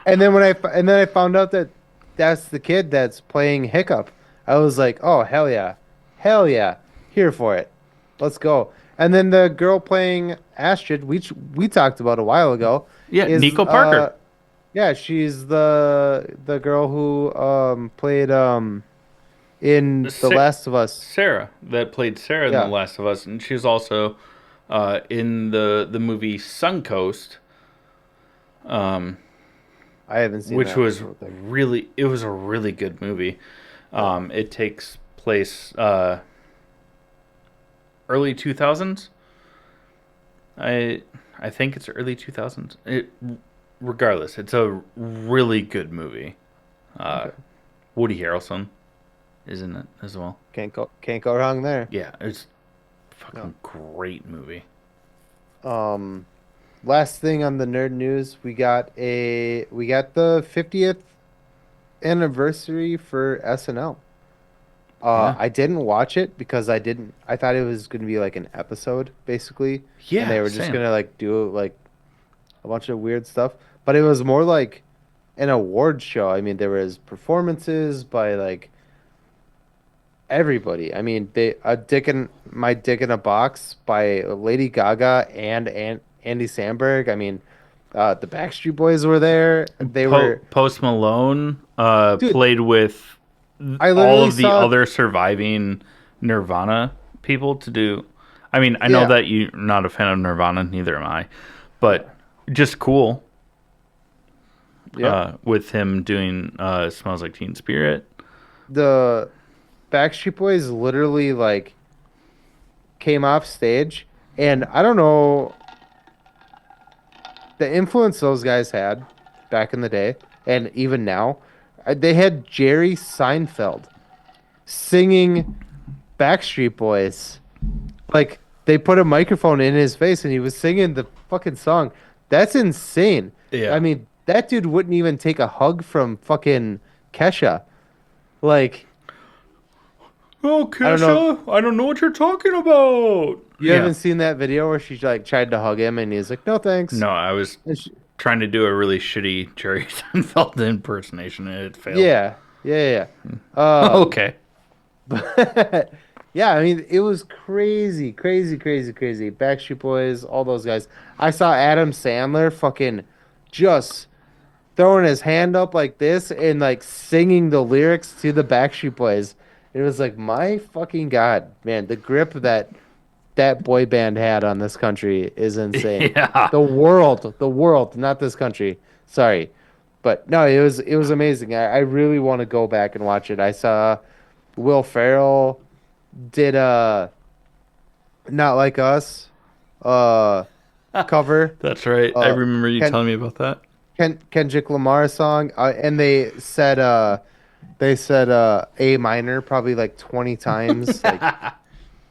And then and then I found out that that's the kid that's playing Hiccup. I was like, "Oh, hell yeah, here for it, let's go." And then the girl playing Astrid, we talked about a while ago, Yeah, is Nico Parker. yeah, she's the girl who played in The Sa- Last of Us. Sarah that played Sarah in The Yeah, Last of Us, and she's also in the movie Suncoast, um, I haven't seen which that. was I don't think. really it was a really good movie. Yeah. It takes place early 2000s. I I think it's early 2000s. Regardless, it's a really good movie. Uh, Okay. Woody Harrelson is in it as well. Can't go wrong there. Yeah, it's a No. fucking great movie. Um, Last thing on the nerd news, we got the 50th anniversary for SNL. Yeah, I didn't watch it because I thought it was going to be like an episode basically, and they yeah, were just same. going to like do like a bunch of weird stuff, but it was more like an award show. I mean, there was performances by like everybody. I mean, they a dick in my dick in a box by Lady Gaga and Andy Samberg. I mean, the Backstreet Boys were there. They were, Post Malone dude. played with I all literally of the saw, other surviving Nirvana people to do. I mean, I know yeah, that you're not a fan of Nirvana, neither am I, yeah, but just cool yep. with him doing "Smells Like Teen Spirit." The Backstreet Boys literally like came off stage, and I don't know the influence those guys had back in the day, and even now. They had Jerry Seinfeld singing Backstreet Boys. Like they put a microphone in his face and he was singing the fucking song. That's insane. I Yeah. mean, that dude wouldn't even take a hug from fucking Kesha. Like, Oh, I don't know. Kesha, I don't know what you're talking about. You Yeah. haven't seen that video where she like tried to hug him and he's like, "No, thanks." No, I was And she, trying to do a really shitty Jerry Seinfeld impersonation and it failed. yeah, yeah, yeah. Okay. But yeah, I mean, it was crazy, crazy, crazy, crazy. Backstreet Boys, all those guys. I saw Adam Sandler fucking just throwing his hand up like this and like singing the lyrics to the Backstreet Boys. It was like, my fucking God, man, the grip that that boy band had on this country is insane. Yeah. The world, not this country. Sorry. But no, it was amazing. I really want to go back and watch it. I saw Will Ferrell did a Not Like Us uh cover That's right. I uh remember you Ken, telling me about that. Kendrick Lamar song, and they said A minor probably like 20 times. Like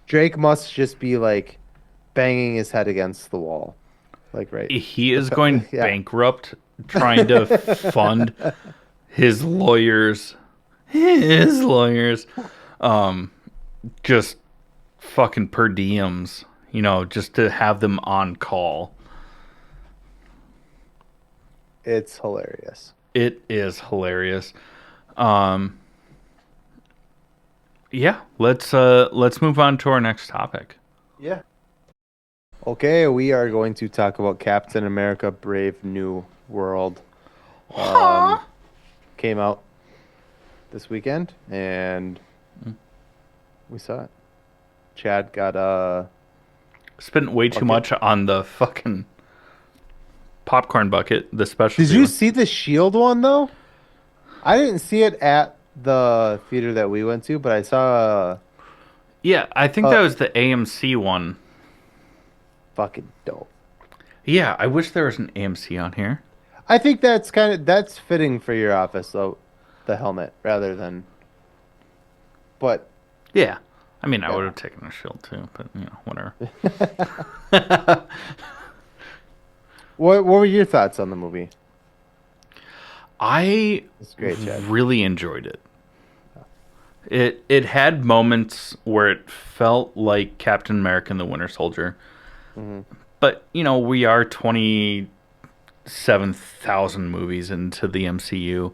Drake must just be like banging his head against the wall. Like right. He is going Yeah. bankrupt trying to fund his lawyers. His lawyers. Um, just fucking per diems, just to have them on call. It's hilarious. It is hilarious. Um, yeah, let's move on to our next topic. Yeah. Okay, we are going to talk about Captain America Brave New World. Um, Came out this weekend and we saw it. Chad got Spent way too bucket. much on the fucking popcorn bucket, the Did specialty you one. see the Shield one though? I didn't see it at the theater that we went to, but I saw Yeah, I think that uh was the AMC one. fucking dope. Yeah, I wish there was an AMC on here. I think that's fitting for your office though, the helmet rather than but Yeah. I mean, I would yeah. have taken a shield too, but whatever. What were your thoughts on the movie? I It's great, Chad. really enjoyed it. It had moments where it felt like Captain America and the Winter Soldier, Hmm. but we are 27,000 movies into the MCU.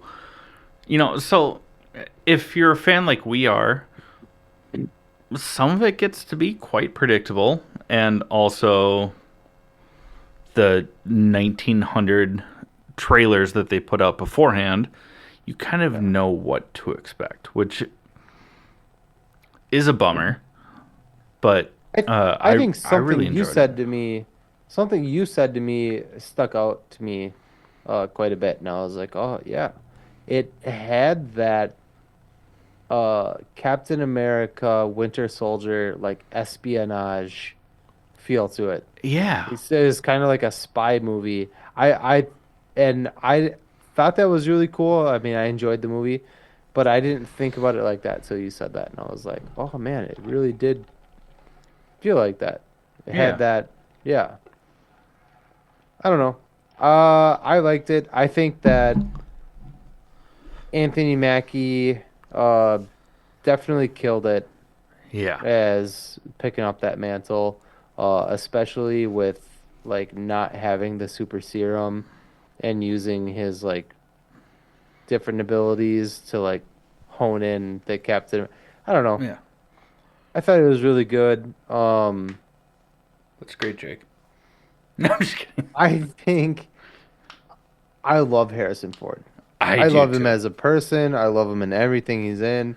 So if you're a fan like we are, some of it gets to be quite predictable, and also the 1900 trailers that they put out beforehand, you kind of Yeah. know what to expect, which is a bummer. But I I I think I really enjoyed it. something you said to me stuck out to me quite a bit, and I was like, oh yeah, it had that Captain America Winter Soldier like espionage feel to it. Yeah, It's kind of like a spy movie. I thought that was really cool. I mean, I enjoyed the movie, but I didn't think about it like that till you said that, and I was like, oh man, it really did feel like that. It had yeah, that, yeah. I don't know. I liked it. I think that Anthony Mackie uh definitely killed it yeah, as picking up that mantle, especially with like not having the super serum and using his like different abilities to like hone in the captain. I don't know. yeah. I thought it was really good. That's great, Jake. No, I'm just kidding. I think I love Harrison Ford. I I do love him too. as a person. I love him in everything he's in.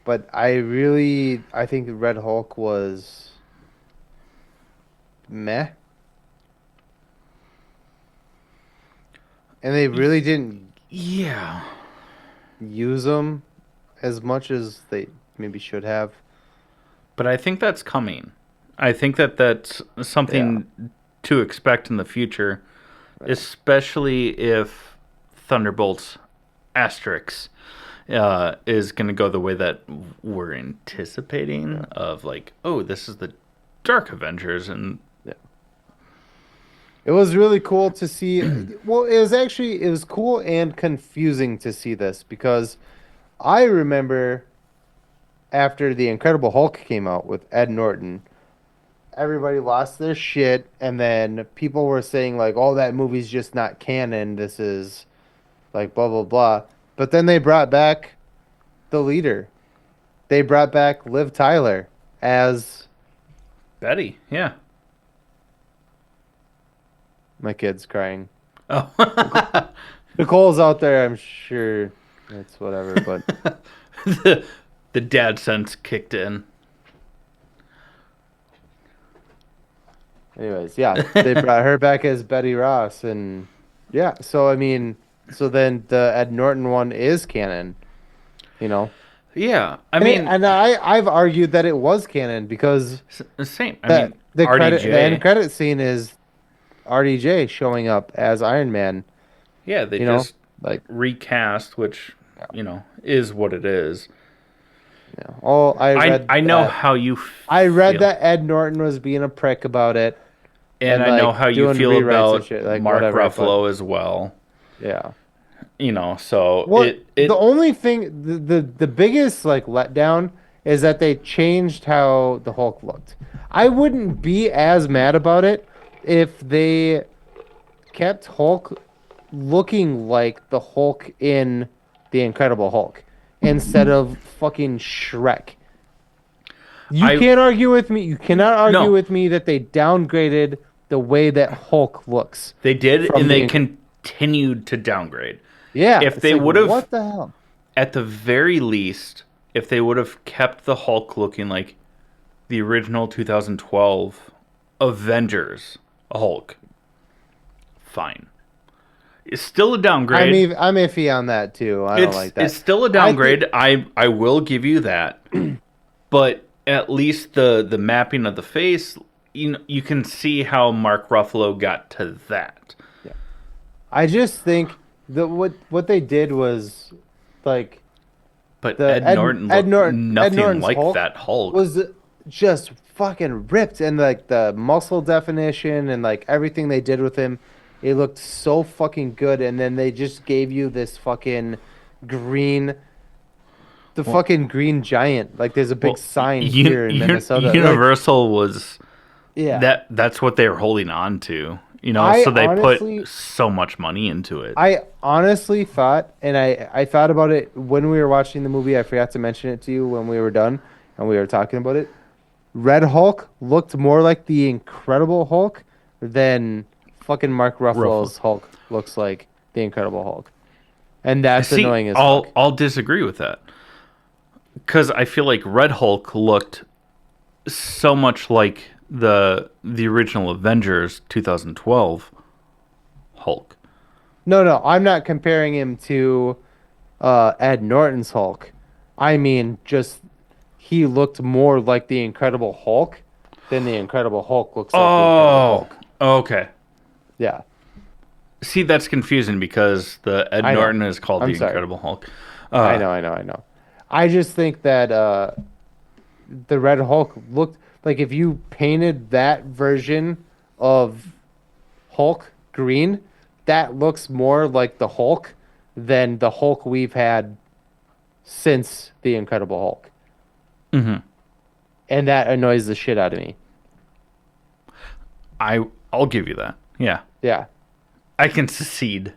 But I think Red Hulk was meh. And they really didn't Yeah, use him as much as they maybe should have. but I think that's coming. I think that that's Yeah. something to expect in the future, Yeah. especially if Thunderbolts Asterix is going to go the way that we're anticipating Yeah. of like, oh, this is the Dark Avengers, and Yeah. It was really cool to see. Well, it was cool and confusing to see this because I remember after the Incredible Hulk came out with Ed Norton, everybody lost their shit, and then people were saying like, "Oh, that movie's just not canon. This is like blah blah blah." But then they brought back the leader. They brought back Liv Tyler as Betty, yeah. my kid's crying. Nicole- Oh, Nicole's out there. I'm sure it's whatever, but the the dad sense kicked in. anyways, yeah, they brought her back as Betty Ross, and yeah. So I mean, so then the Ed Norton one is canon, you know. Yeah, I mean, I've argued that it was canon because same. I that mean, the end RDJ. credit scene is RDJ showing up as Iron Man. Yeah, they You know, just like recast, which is what it is. oh, I know how you I read feel, that Ed Norton was being a prick about it and and I know like how you doing feel rewrites and about shit, like Mark whatever. But Ruffalo as well. yeah, So what it the it only thing the biggest like letdown is that they changed how the Hulk looked. I wouldn't be as mad about it if they kept Hulk looking like the Hulk in The Incredible Hulk instead of fucking Shrek. You I can't argue with me. You cannot argue no, with me that they downgraded the way that Hulk looks they did, from and they the. continued to downgrade. Yeah, If it's they like would have, what the hell? at the very least, if they would have kept the Hulk looking like the original 2012 Avengers Hulk, fine. It's still a downgrade. I'm iffy on that too. I don't like It's that. still a I think downgrade. I will give you that. But at least the mapping of the face, you can see how Mark Ruffalo got to that. yeah. I just think that what they did was like But the Ed Norton looked Ed nothing Norton's like Hulk that Hulk. was just fucking ripped, and like the muscle definition and like everything they did with him, it looked so fucking good. And then they just gave you this fucking green, the Well, fucking green giant. Like there's a big well, sign here in Minnesota. Like Universal was yeah, that's what they were holding on to. I So they put honestly so much money into it. I honestly thought, and I thought about it when we were watching the movie. I forgot to mention it to you when we were done and we were talking about it. Red Hulk looked more like the Incredible Hulk than fucking Mark Ruffalo. Ruffalo's Hulk looks like the Incredible Hulk. And that's See, annoying as fuck. I'll disagree with that because I feel like Red Hulk looked so much like the original Avengers 2012 Hulk. No, no, I'm not comparing him to Ed Norton's Hulk. I mean, just he looked more like the Incredible Hulk than the Incredible Hulk looks like the Incredible Oh, Hulk. okay. Yeah, See, that's confusing because the Ed I know. Norton is called I'm the sorry. Incredible Hulk. I Uh, know, I know, I know. I just think that the Red Hulk looked like if you painted that version of Hulk green, that looks more like the Hulk than the Hulk we've had since the Incredible Hulk. mhm. And that annoys the shit out of me. I'll give you that. Yeah, Yeah. I can secede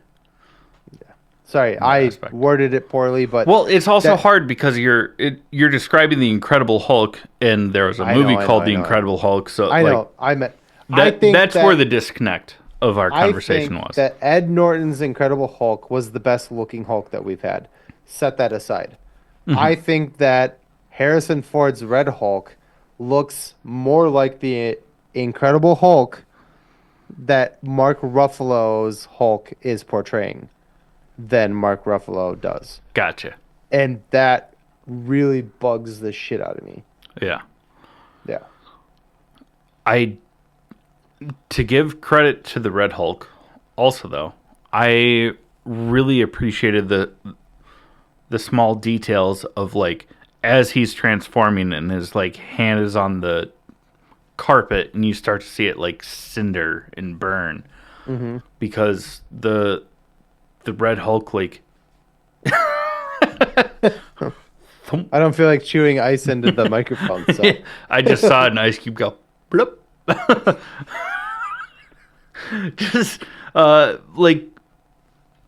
Sorry, in that I aspect. worded it poorly, but Well, it's also that hard because you're describing the Incredible Hulk, and there was a I know, movie I know, called I The know, I know. Incredible Hulk. So I like know. I think that's where that the disconnect of our I conversation think was. that Ed Norton's Incredible Hulk was the best looking Hulk that we've had. Set that aside. I think that Harrison Ford's Red Hulk looks more like the Incredible Hulk that Mark Ruffalo's Hulk is portraying than Mark Ruffalo does. Gotcha. And that really bugs the shit out of me. Yeah. Yeah. I to give credit to the Red Hulk, also though, I really appreciated the small details of like as he's transforming and his like hand is on the carpet and you start to see it like cinder and burn hmm because the Red Hulk like thump. I don't feel like chewing ice into the microphone, so I just saw an ice cube go bloop. Just like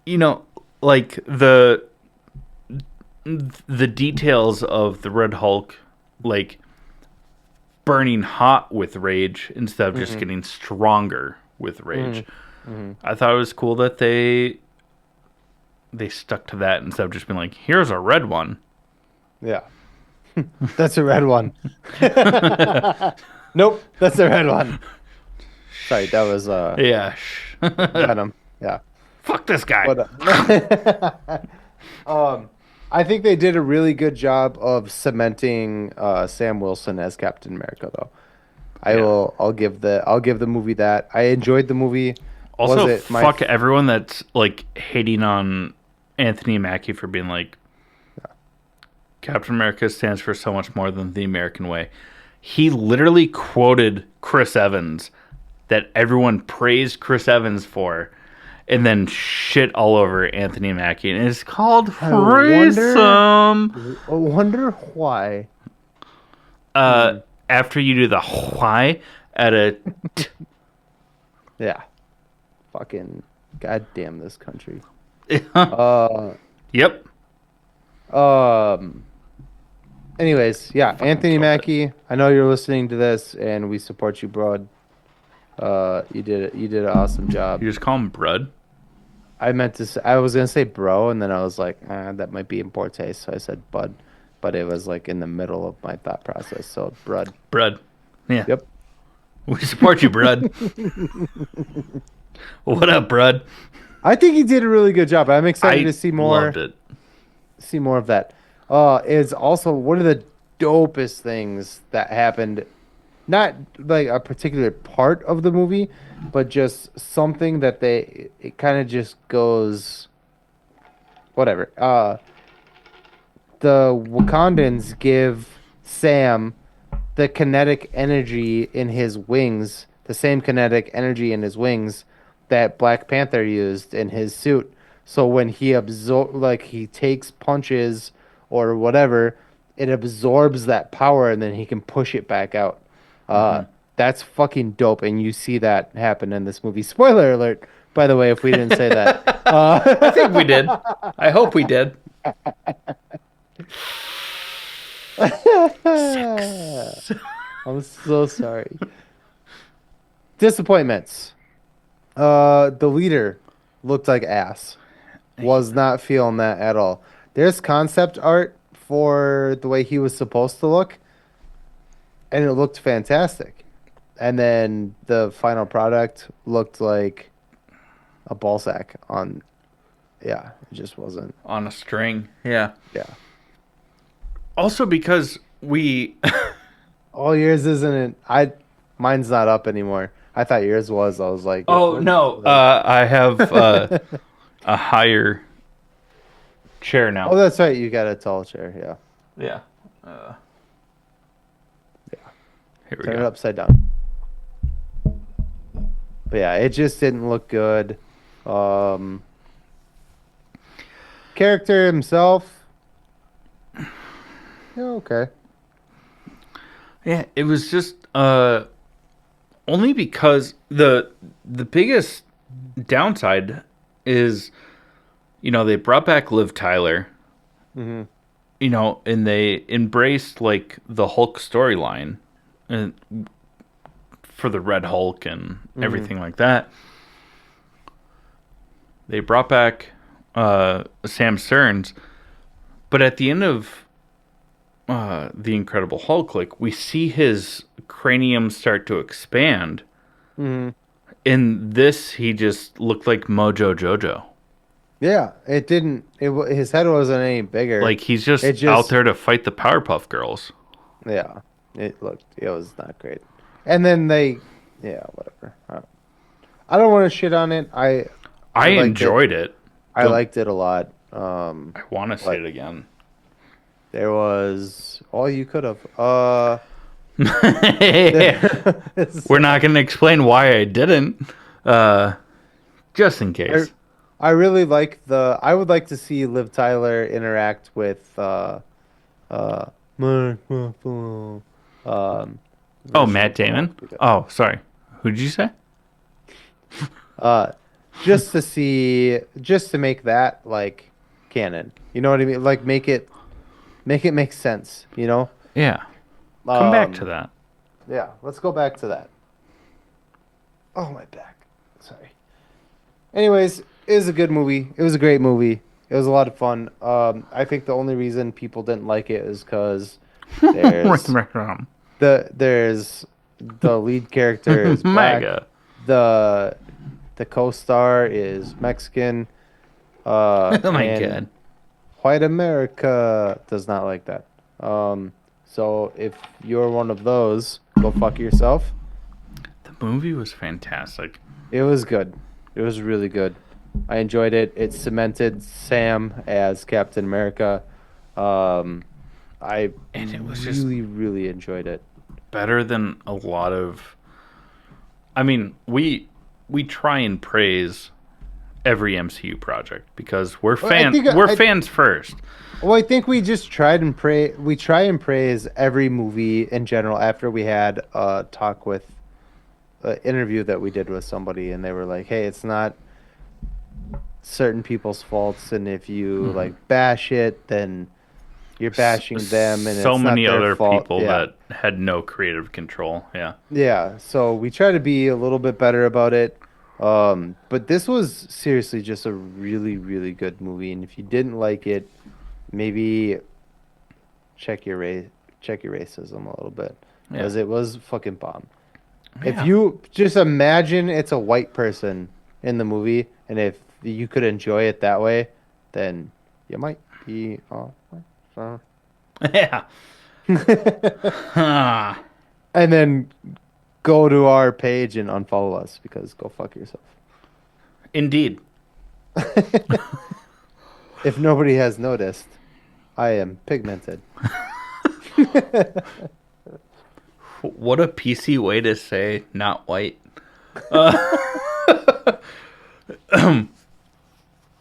you know like the details of the Red Hulk like burning hot with rage instead of just hmm getting stronger with hmm rage. hmm I thought it was cool that they stuck to that instead of just being like, here's a red one. Yeah. That's a red one. Nope, that's a red one. Sorry, that was Yeah. Venom. Yeah. Fuck this guy. But I think they did a really good job of cementing Sam Wilson as Captain America, though. Yeah. I'll give the movie that. I enjoyed the movie. Was Also, it my fuck everyone that's like hating on Anthony Mackie for being like Captain America stands for so much more than the American way. He literally quoted Chris Evans that everyone praised Chris Evans for and then shit all over Anthony Mackie. And it's called I wonder racism. I wonder why. Uh, after you do the why at a Yeah. Fucking goddamn this country. Uh, yep, um. Anyways, yeah, fucking Anthony killed it. Mackie. I know you're listening to this, and we support you, broad. You did it. You did an awesome job. You just call him Brud. I meant to. I was gonna say bro, and then I was like, that might be in poor taste, so I said bud, but it was like in the middle of my thought process. So brud. Brud. Yeah, Yep. we support you, Brud. What up, Brud? I think he did a really good job. I'm excited to I see loved more. it. See more of that. Is also one of the dopest things that happened. Not like a particular part of the movie, but just something that it kind of just goes whatever. The Wakandans give Sam the kinetic energy in his wings, the same kinetic energy in his wings that Black Panther used in his suit. So when he takes punches or whatever, it absorbs that power and then he can push it back out. Uh, that's fucking dope, and you see that happen in this movie. Spoiler alert, by the way, if we didn't say that. I think we did. I hope we did. I'm so sorry. Disappointments. The leader looked like ass. Was not feeling that at all. There's concept art for the way he was supposed to look, and it looked fantastic. And then the final product looked like a ball sack on, yeah, it just wasn't. On a string. Yeah. Yeah. Also because we All yours isn't it? Mine's not up anymore. I thought yours was. I was like, Oh what? no, I have a higher chair now. Oh, that's right. You got a tall chair. Yeah. Yeah. Yeah. Here we Turn it go. upside down. But yeah, it just didn't look good. Um, Character himself, yeah, okay. Yeah, it was just only because the biggest downside is, they brought back Liv Tyler, Hmm. and they embraced like the Hulk storyline and for the Red Hulk and Hmm. everything like that. They brought back Sam Stearns, but at the end of the Incredible Hulk, like we see his cranium start to expand. Hmm. In this, he just looked like Mojo Jojo. Yeah, it didn't. His head wasn't any bigger. Like he's It just out just, there to fight the Powerpuff Girls. yeah, it was not great. And then yeah, whatever. I don't want to shit on it. I I liked it. enjoyed it. I Don't liked it a lot. I want to see But it again? there was, oh, you could have. We're There was, not going to explain why I didn't, uh, just in I case. I really like I would like to see Liv Tyler interact with Mark Ruffalo, Oh, version Matt of the Hulk. Damon. Oh, sorry. Who did you say? Uh, just to make that like canon. You know what I mean? Like make it make sense, you know? Yeah. Come back to Um, that. yeah, let's go back to that. Oh, my back. Sorry. Anyways, it was a good movie. It was a great movie. It was a lot of fun. I think the only reason people didn't like it is because there's there's the lead character is black. Mega. The the co-star is Mexican. Oh my And god. white America does not like that. So if you're one of those, go fuck yourself. The movie was fantastic. It was good. It was really good. I enjoyed it. It cemented Sam as Captain America. Um, I And it was just really, really enjoyed it. better than a lot of I mean, we try and praise every MCU project because we're Well, I think we're fans first. well, I think we just tried and pray. We try and praise every movie in general after we had a talk with an interview that we did with somebody, and they were like, "Hey, it's not certain people's faults, and if you like bash it, then you're bashing them, and So it's not many their other fault." people Yeah, that had no creative control. Yeah. yeah. So we try to be a little bit better about it. But this was seriously just a really, really good movie, and if you didn't like it, maybe check your race, check your racism a little bit, Yeah. because it was fucking bomb. If Yeah. you just imagine it's a white person in the movie, and if you could enjoy it that way, then you might be. Uh, Yeah. Ah, and then go to our page and unfollow us because go fuck yourself. indeed. If nobody has noticed, I am pigmented. What a PC way to say not white. Uh,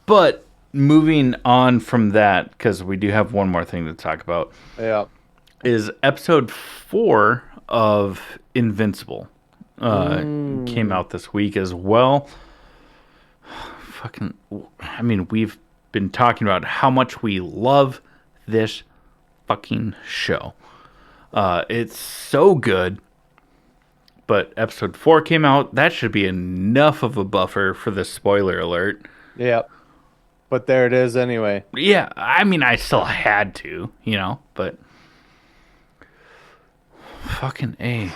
but moving on from that, because we do have one more thing to talk about, Yeah. is episode 4 of Invincible. Came Mm. out this week as well. Fucking, I mean, we've been talking about how much we love this fucking show. It's so good. But episode 4 came out. That should be enough of a buffer for the spoiler alert. Yeah. But there it is anyway. Yeah, I mean, I still had to, but fucking A.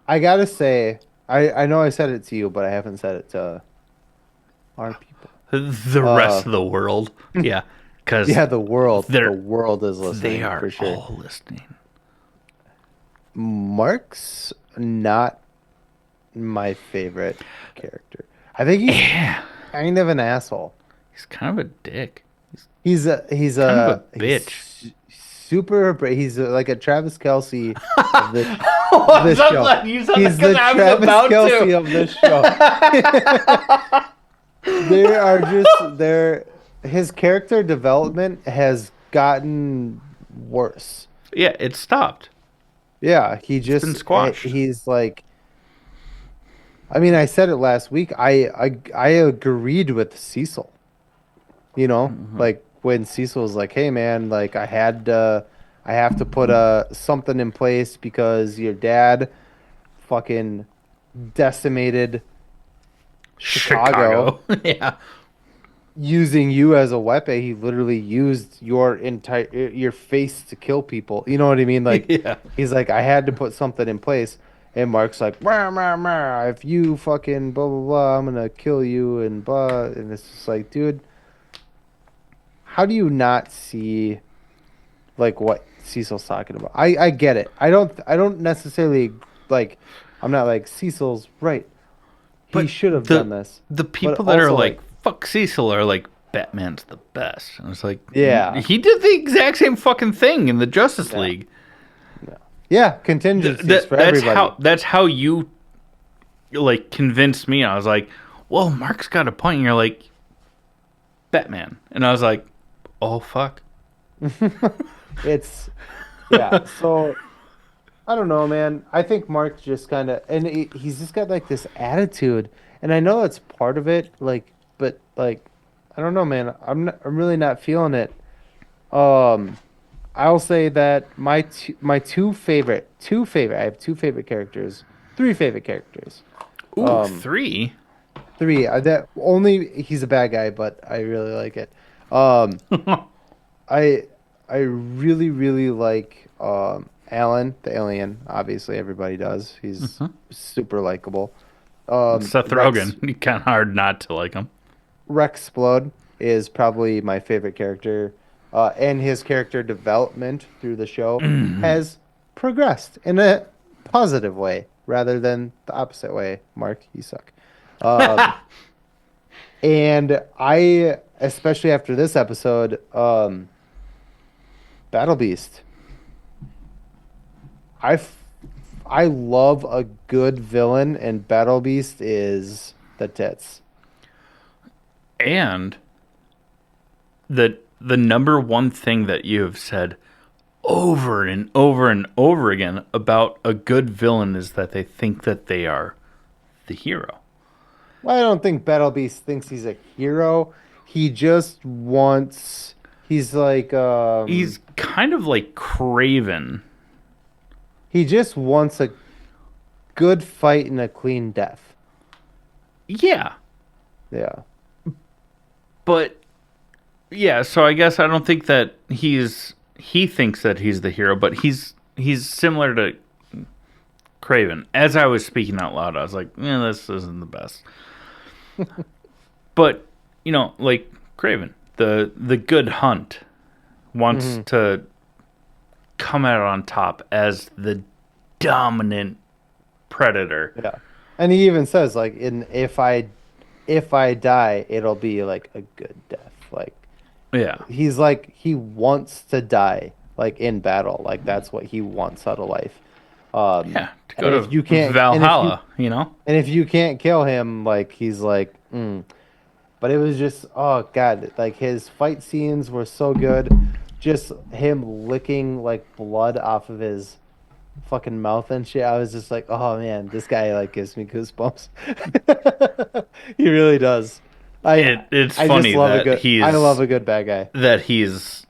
I gotta say, I know I said it to you, but I haven't said it to our people. The Uh, rest of the world. Yeah, because yeah, the they're world is they listening are for sure. all listening. Mark's not my favorite character. I think he's Yeah, kind of an asshole. he's kind of a dick. He's Kind of a a bitch. he's like a Travis Kelsey of this Oh, I'm this so show. glad you said that He's because the I was Travis about Kelsey to. of this show. There are just there his character development has gotten worse. Yeah, it stopped. Yeah, It's been squashed. he's like I mean, I said it last week. I agreed with Cecil. Like when Cecil was like, "Hey man, like I have to put something in place because your dad fucking decimated Chicago." Chicago. Yeah. Using you as a weapon. He literally used your face to kill people. You know what I mean? Like Yeah. he's like, I had to put something in place. And Mark's like, rah, rah, rah, if you fucking blah blah blah, I'm gonna kill you and blah. And it's just like, dude, how do you not see like what Cecil's talking about? I get it. I don't necessarily like. I'm not like Cecil's right. He But should have the done this. the But people that are also like like, fuck Cecil are like Batman's the best. And it's like yeah. he did the exact same fucking thing in the Justice Yeah. League. No. Yeah, contingencies for everybody. That's how you like convinced me. I was like, well, Mark's got a point. And you're like Batman, and I was like, oh fuck. It's yeah. So I don't know, man. I think Mark just kind of and he's just got like this attitude, and I know that's part of it. Like, but like, I don't know, man. I'm really not feeling it. Um, I'll say that my two favorite. I have two favorite characters, three favorite characters. Ooh, Um, 3. three. That only he's a bad guy, but I really like it. Um, I I really really like Alan the alien. Obviously, everybody does. He's super likable. Seth Rex Rogen. Kind of hard not to like him. Rexplode is probably my favorite character, and his character development through the show has progressed in a positive way rather than the opposite way. Mark, you suck. Um, and I, especially after this episode, Battle Beast. I, f- I love a good villain, and Battle Beast is the tits. And the number one thing that you have said over and over and over again about a good villain is that they think that they are the hero. Well, I don't think Battle Beast thinks he's a hero. He just wants. He's like He's kind of like Craven. he just wants a good fight and a clean death. Yeah, Yeah. but yeah, so I guess I don't think that he thinks that he's the hero, but he's similar to Craven. As I was speaking out loud, I was like, "Yeah, this isn't the best." But like Craven, the good hunt wants Hmm. to come out on top as the dominant predator. Yeah. And he even says like in if I die, it'll be like a good death. Yeah, He's like he wants to die like in battle. Like that's what he wants out of life. yeah, to And go if to you can't Valhalla, and if you can't kill him, like he's like but it was just oh god, like his fight scenes were so good. Just him licking like blood off of his fucking mouth and shit. I was just like, oh man, this guy like gives me goosebumps. He really does. it's I just funny love a that good I love a good bad guy. he's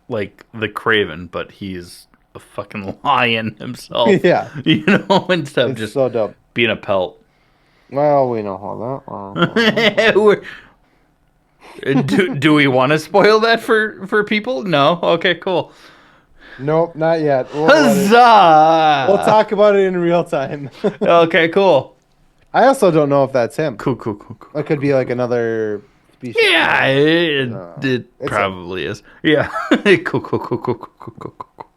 like the Craven, but he's a fucking lion himself. Yeah, Instead of it's just so dope. being a pelt. Well, we know how that. We're- do we want to spoil that for people? No. Okay, cool. Nope, not yet. We'll Huzzah! talk about it in real time. Okay, cool. I also don't know if that's him. Cool, cool, cool, cool. That could be like another species. Yeah, it It's him. probably is. Yeah. Cool, cool, cool, cool, cool, cool, cool, cool, cool,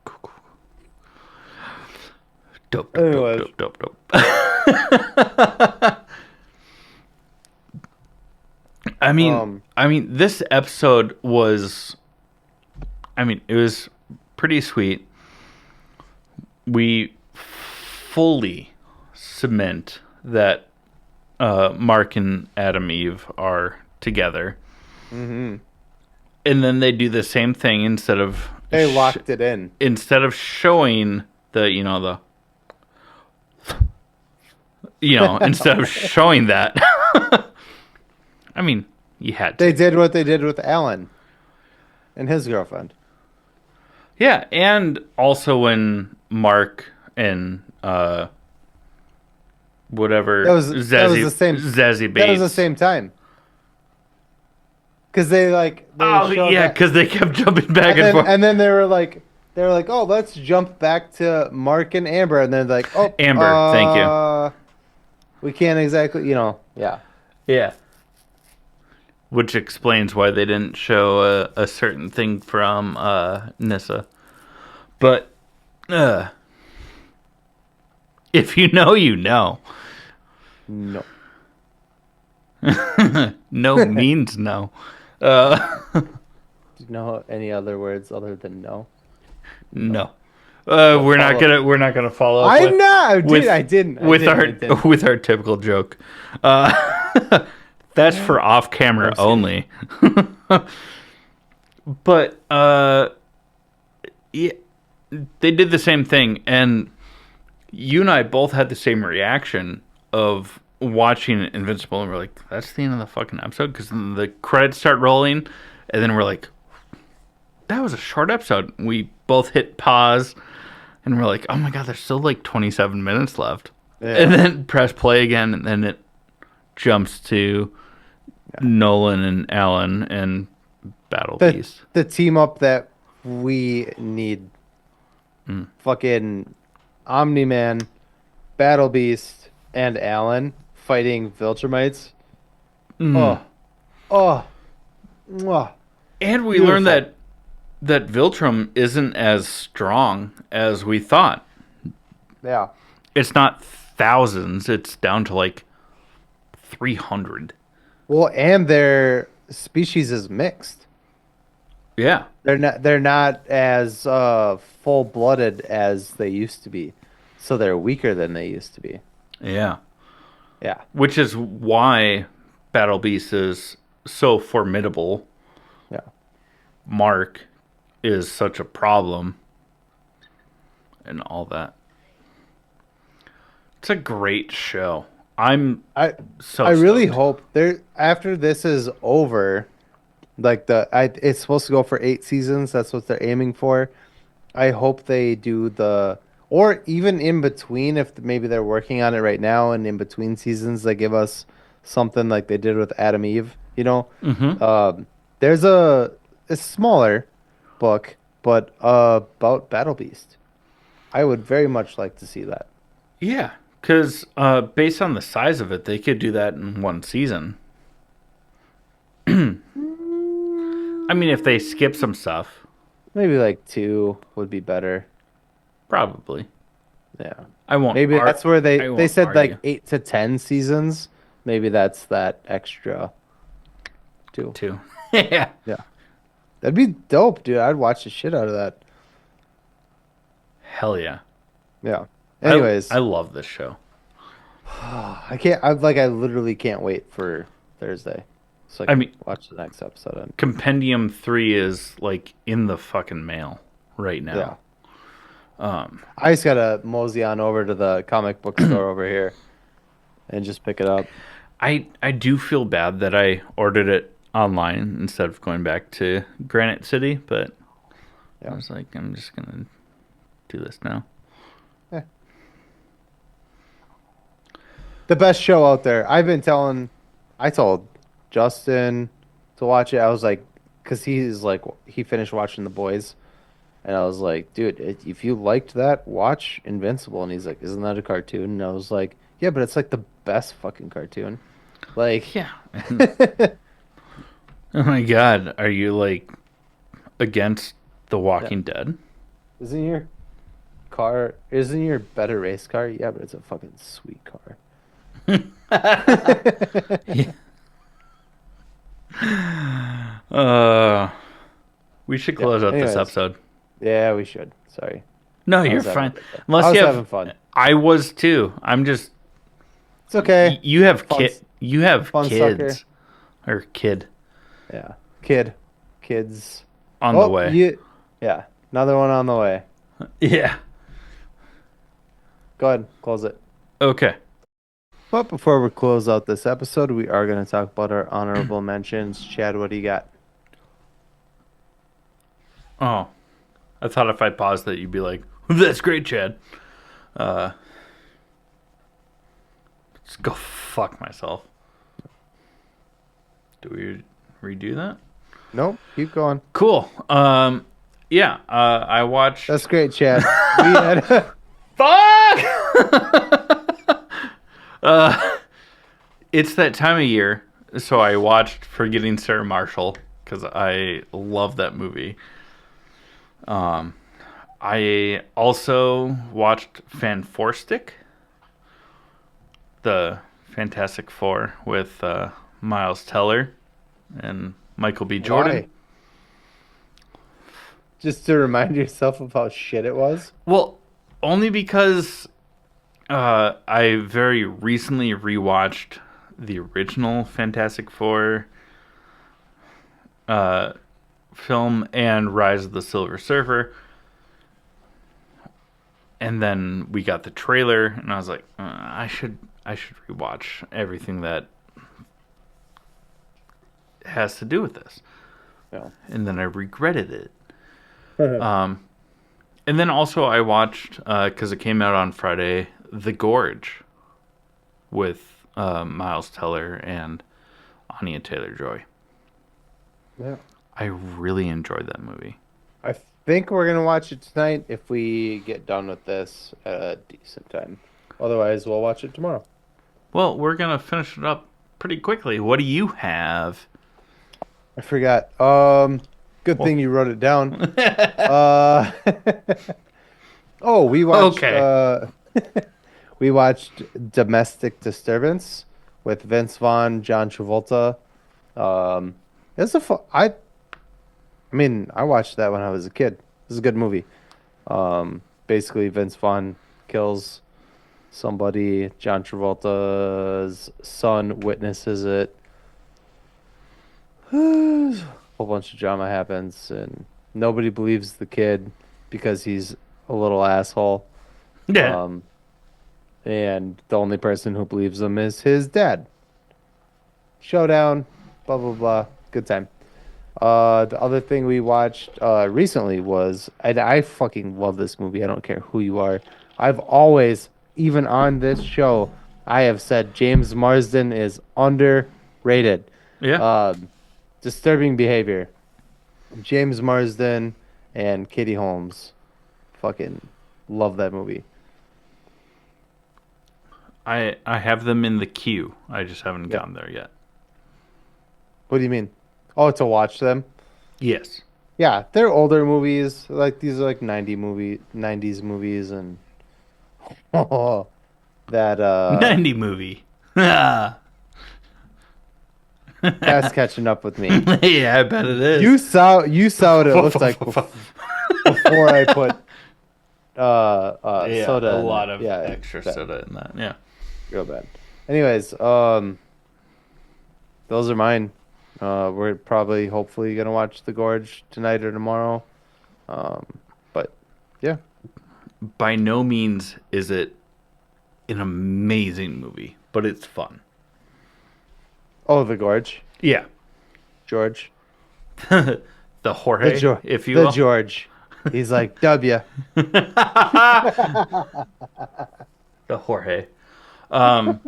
cool, cool. Dope, dope, dope, Anyways, dope, dope, dope. I mean, this episode was, it was pretty sweet. We fully cement that Mark and Adam Eve are together, hmm and then they do the same thing they locked it in. instead of showing instead of showing that. I mean, you had to. They did what they did with Alan and his girlfriend. Yeah, and also when Mark and whatever That was the same. Zazie Bates. That was the same time. Because they Oh showed yeah, that, because they kept jumping back and forth. and then they were like, oh, let's jump back to Mark and Amber, and then like, oh, Amber, thank you. we can't exactly, yeah. Yeah, which explains why they didn't show a certain thing from Nissa. But if you know, you know. No, No means no. do you know any other words other than no? No. We're not gonna follow up. I'm not, dude. I didn't. I didn't. With our typical joke. That's for off camera only. But yeah, they did the same thing, and you and I both had the same reaction of watching Invincible, and we're like, "That's the end of the fucking episode," because the credits start rolling, and then we're like, "That was a short episode." We both hit pause, and we're like, "Oh my god, there's still like 27 minutes left," Yeah. and then press play again, and then it jumps to Nolan and Alan and Battle Beast. The team up that we need. Fucking Omni-Man, Battle Beast, and Alan fighting Viltrumites. Oh, oh, mwah. And we Beautiful. learned that Viltrum isn't as strong as we thought. Yeah. It's not thousands, it's down to like 300. Well, and their species is mixed. Yeah. They're not as full-blooded as they used to be. So they're weaker than they used to be. Yeah. Yeah. which is why Battle Beast is so formidable. Yeah. Mark is such a problem and all that. It's a great show. I'm I so I really stoked. hope there after this is over, like it's supposed to go for 8 seasons. That's what they're aiming for. I hope they do or even in between, if maybe they're working on it right now, and in between seasons they give us something like they did with Adam Eve. Mm-hmm. There's a smaller book, but about Battle Beast. I would very much like to see that. Yeah, because based on the size of it, they could do that in one season. I mean, if they skip some stuff, Maybe like two would be better. probably. Yeah. I won't Maybe that's where I they won't said argue. like 8 to 10 seasons. Maybe that's that extra too. Too. Yeah. Yeah. That'd be dope, dude. I'd watch the shit out of that. Hell yeah. Yeah. I Anyways, love this show. I literally can't wait for Thursday so I I can mean, watch the next episode. And Compendium 3 is like in the fucking mail right yeah, now. Um, I just gotta mosey on over to the comic book store over here and just pick it up. I do feel bad that I ordered it online instead of going back to Granite City, but I Yeah. was like, I'm just gonna do this now. Eh. The best show out there. I told Justin to watch it. I was like, because he finished watching The Boys. And I was like, dude, if you liked that, watch Invincible. And he's like, isn't that a cartoon? And I was like, yeah, but it's like the best fucking cartoon. Like, Yeah. Oh my god, are you like against The yeah. Walking Dead? Isn't your better race car? Yeah, but it's a fucking sweet car. Yeah. Uh, we should Yeah. close out this Anyways, episode. yeah, we should. Sorry. No, I you're was having a fine. good time. I Unless was you have, having fun. I was too. I'm just It's okay. you have Fun, you have fun sucker. kids or kid Yeah. Kids. on the Oh, way. yeah. Another one on the way. Yeah. Go ahead, close it. Okay. But before we close out this episode, we are going to talk about our honorable mentions. Chad, what do you got? Oh, I thought if I paused that, you'd be like, "That's great, Chad." Uh, let's go fuck myself. Do we redo that? Nope, keep going. Cool. Yeah. I watched. That's great, Chad. We had Fuck. It's that time of year, so I watched Forgetting Sarah Marshall because I love that movie. I also watched Fanforstic, the Fantastic Four with Miles Teller and Michael B. Jordan. why? Just to remind yourself of how shit it was. Well, only because I very recently rewatched the original Fantastic Four film and Rise of the Silver Surfer. And then we got the trailer, and I was like, I should rewatch everything that has to do with this. Yeah. And then I regretted it. And then also I watched because it came out on Friday, The Gorge, with Miles Teller and Anya Taylor-Joy. Yeah. I really enjoyed that movie. I think we're gonna watch it tonight if we get done with this at a decent time. Otherwise, we'll watch it tomorrow. Well, we're gonna finish it up pretty quickly. What do you have? I forgot. Good Well, thing you wrote it down. Uh, oh, okay. we watched Domestic Disturbance with Vince Vaughn, John Travolta. It's a fun, I mean, I watched that when I was a kid. It's a good movie. Basically, Vince Vaughn kills somebody, John Travolta's son, witnesses it. A whole bunch of drama happens, and nobody believes the kid because he's a little asshole. Yeah. Um, and the only person who believes him is his dad. Showdown, blah blah blah. Good time. The other thing we watched recently was I fucking love this movie. I don't care who you are. I've always, even on this show, I have said James Marsden is underrated. Yeah. Um, Disturbing Behavior. James Marsden and Katie Holmes. Fucking love that movie. I have them in the queue. I just haven't Yeah. gotten there yet. What do you mean? Oh, to watch them? Yes. Yeah, they're older movies. Like these are like 90s movies and that 90 movie. Yeah, that's catching up with me. I bet it is. You saw what it looks like before I put Yeah, soda a in lot it. of Yeah, extra bad. soda in that. Yeah. Real bad. Anyways, those are mine. We're probably hopefully gonna watch The Gorge tonight or tomorrow. Um, but yeah. By no means is it an amazing movie, but it's fun. Oh, The Gorge. Yeah. George. The The Jorge, George. if you The will. George. He's like W. The Jorge. Um,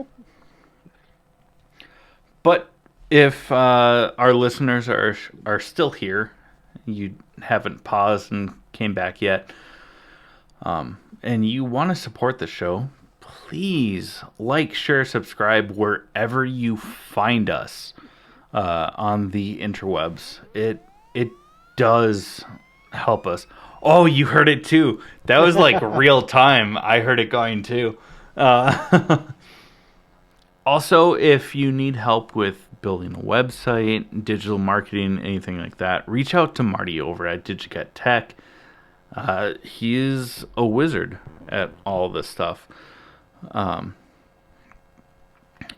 but if our listeners are still here, you haven't paused and came back yet, and you want to support the show, please like, share, subscribe wherever you find us on the interwebs. It does help us. Oh, you heard it too. That was like real time. I heard it going too. Also, if you need help with building a website, digital marketing, anything like that, reach out to Marty over at DigiCat Tech. He is a wizard at all this stuff.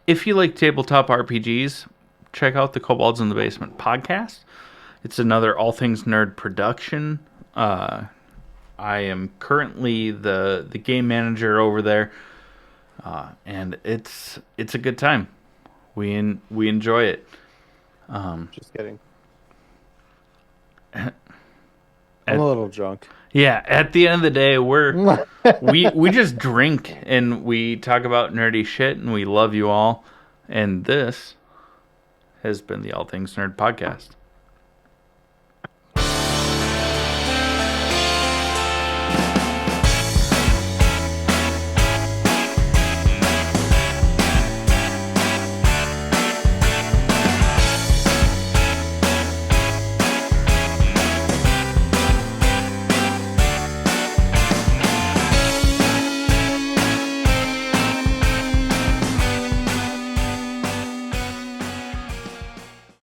If you like tabletop RPGs, check out the Kobolds in the Basement podcast. It's another all things nerd production. I am currently the game manager over there, and it's a good time. We enjoy it. Just kidding. At, I'm a little drunk. yeah, at the end of the day, we just drink and we talk about nerdy shit, and we love you all. And this has been the All Things Nerd podcast.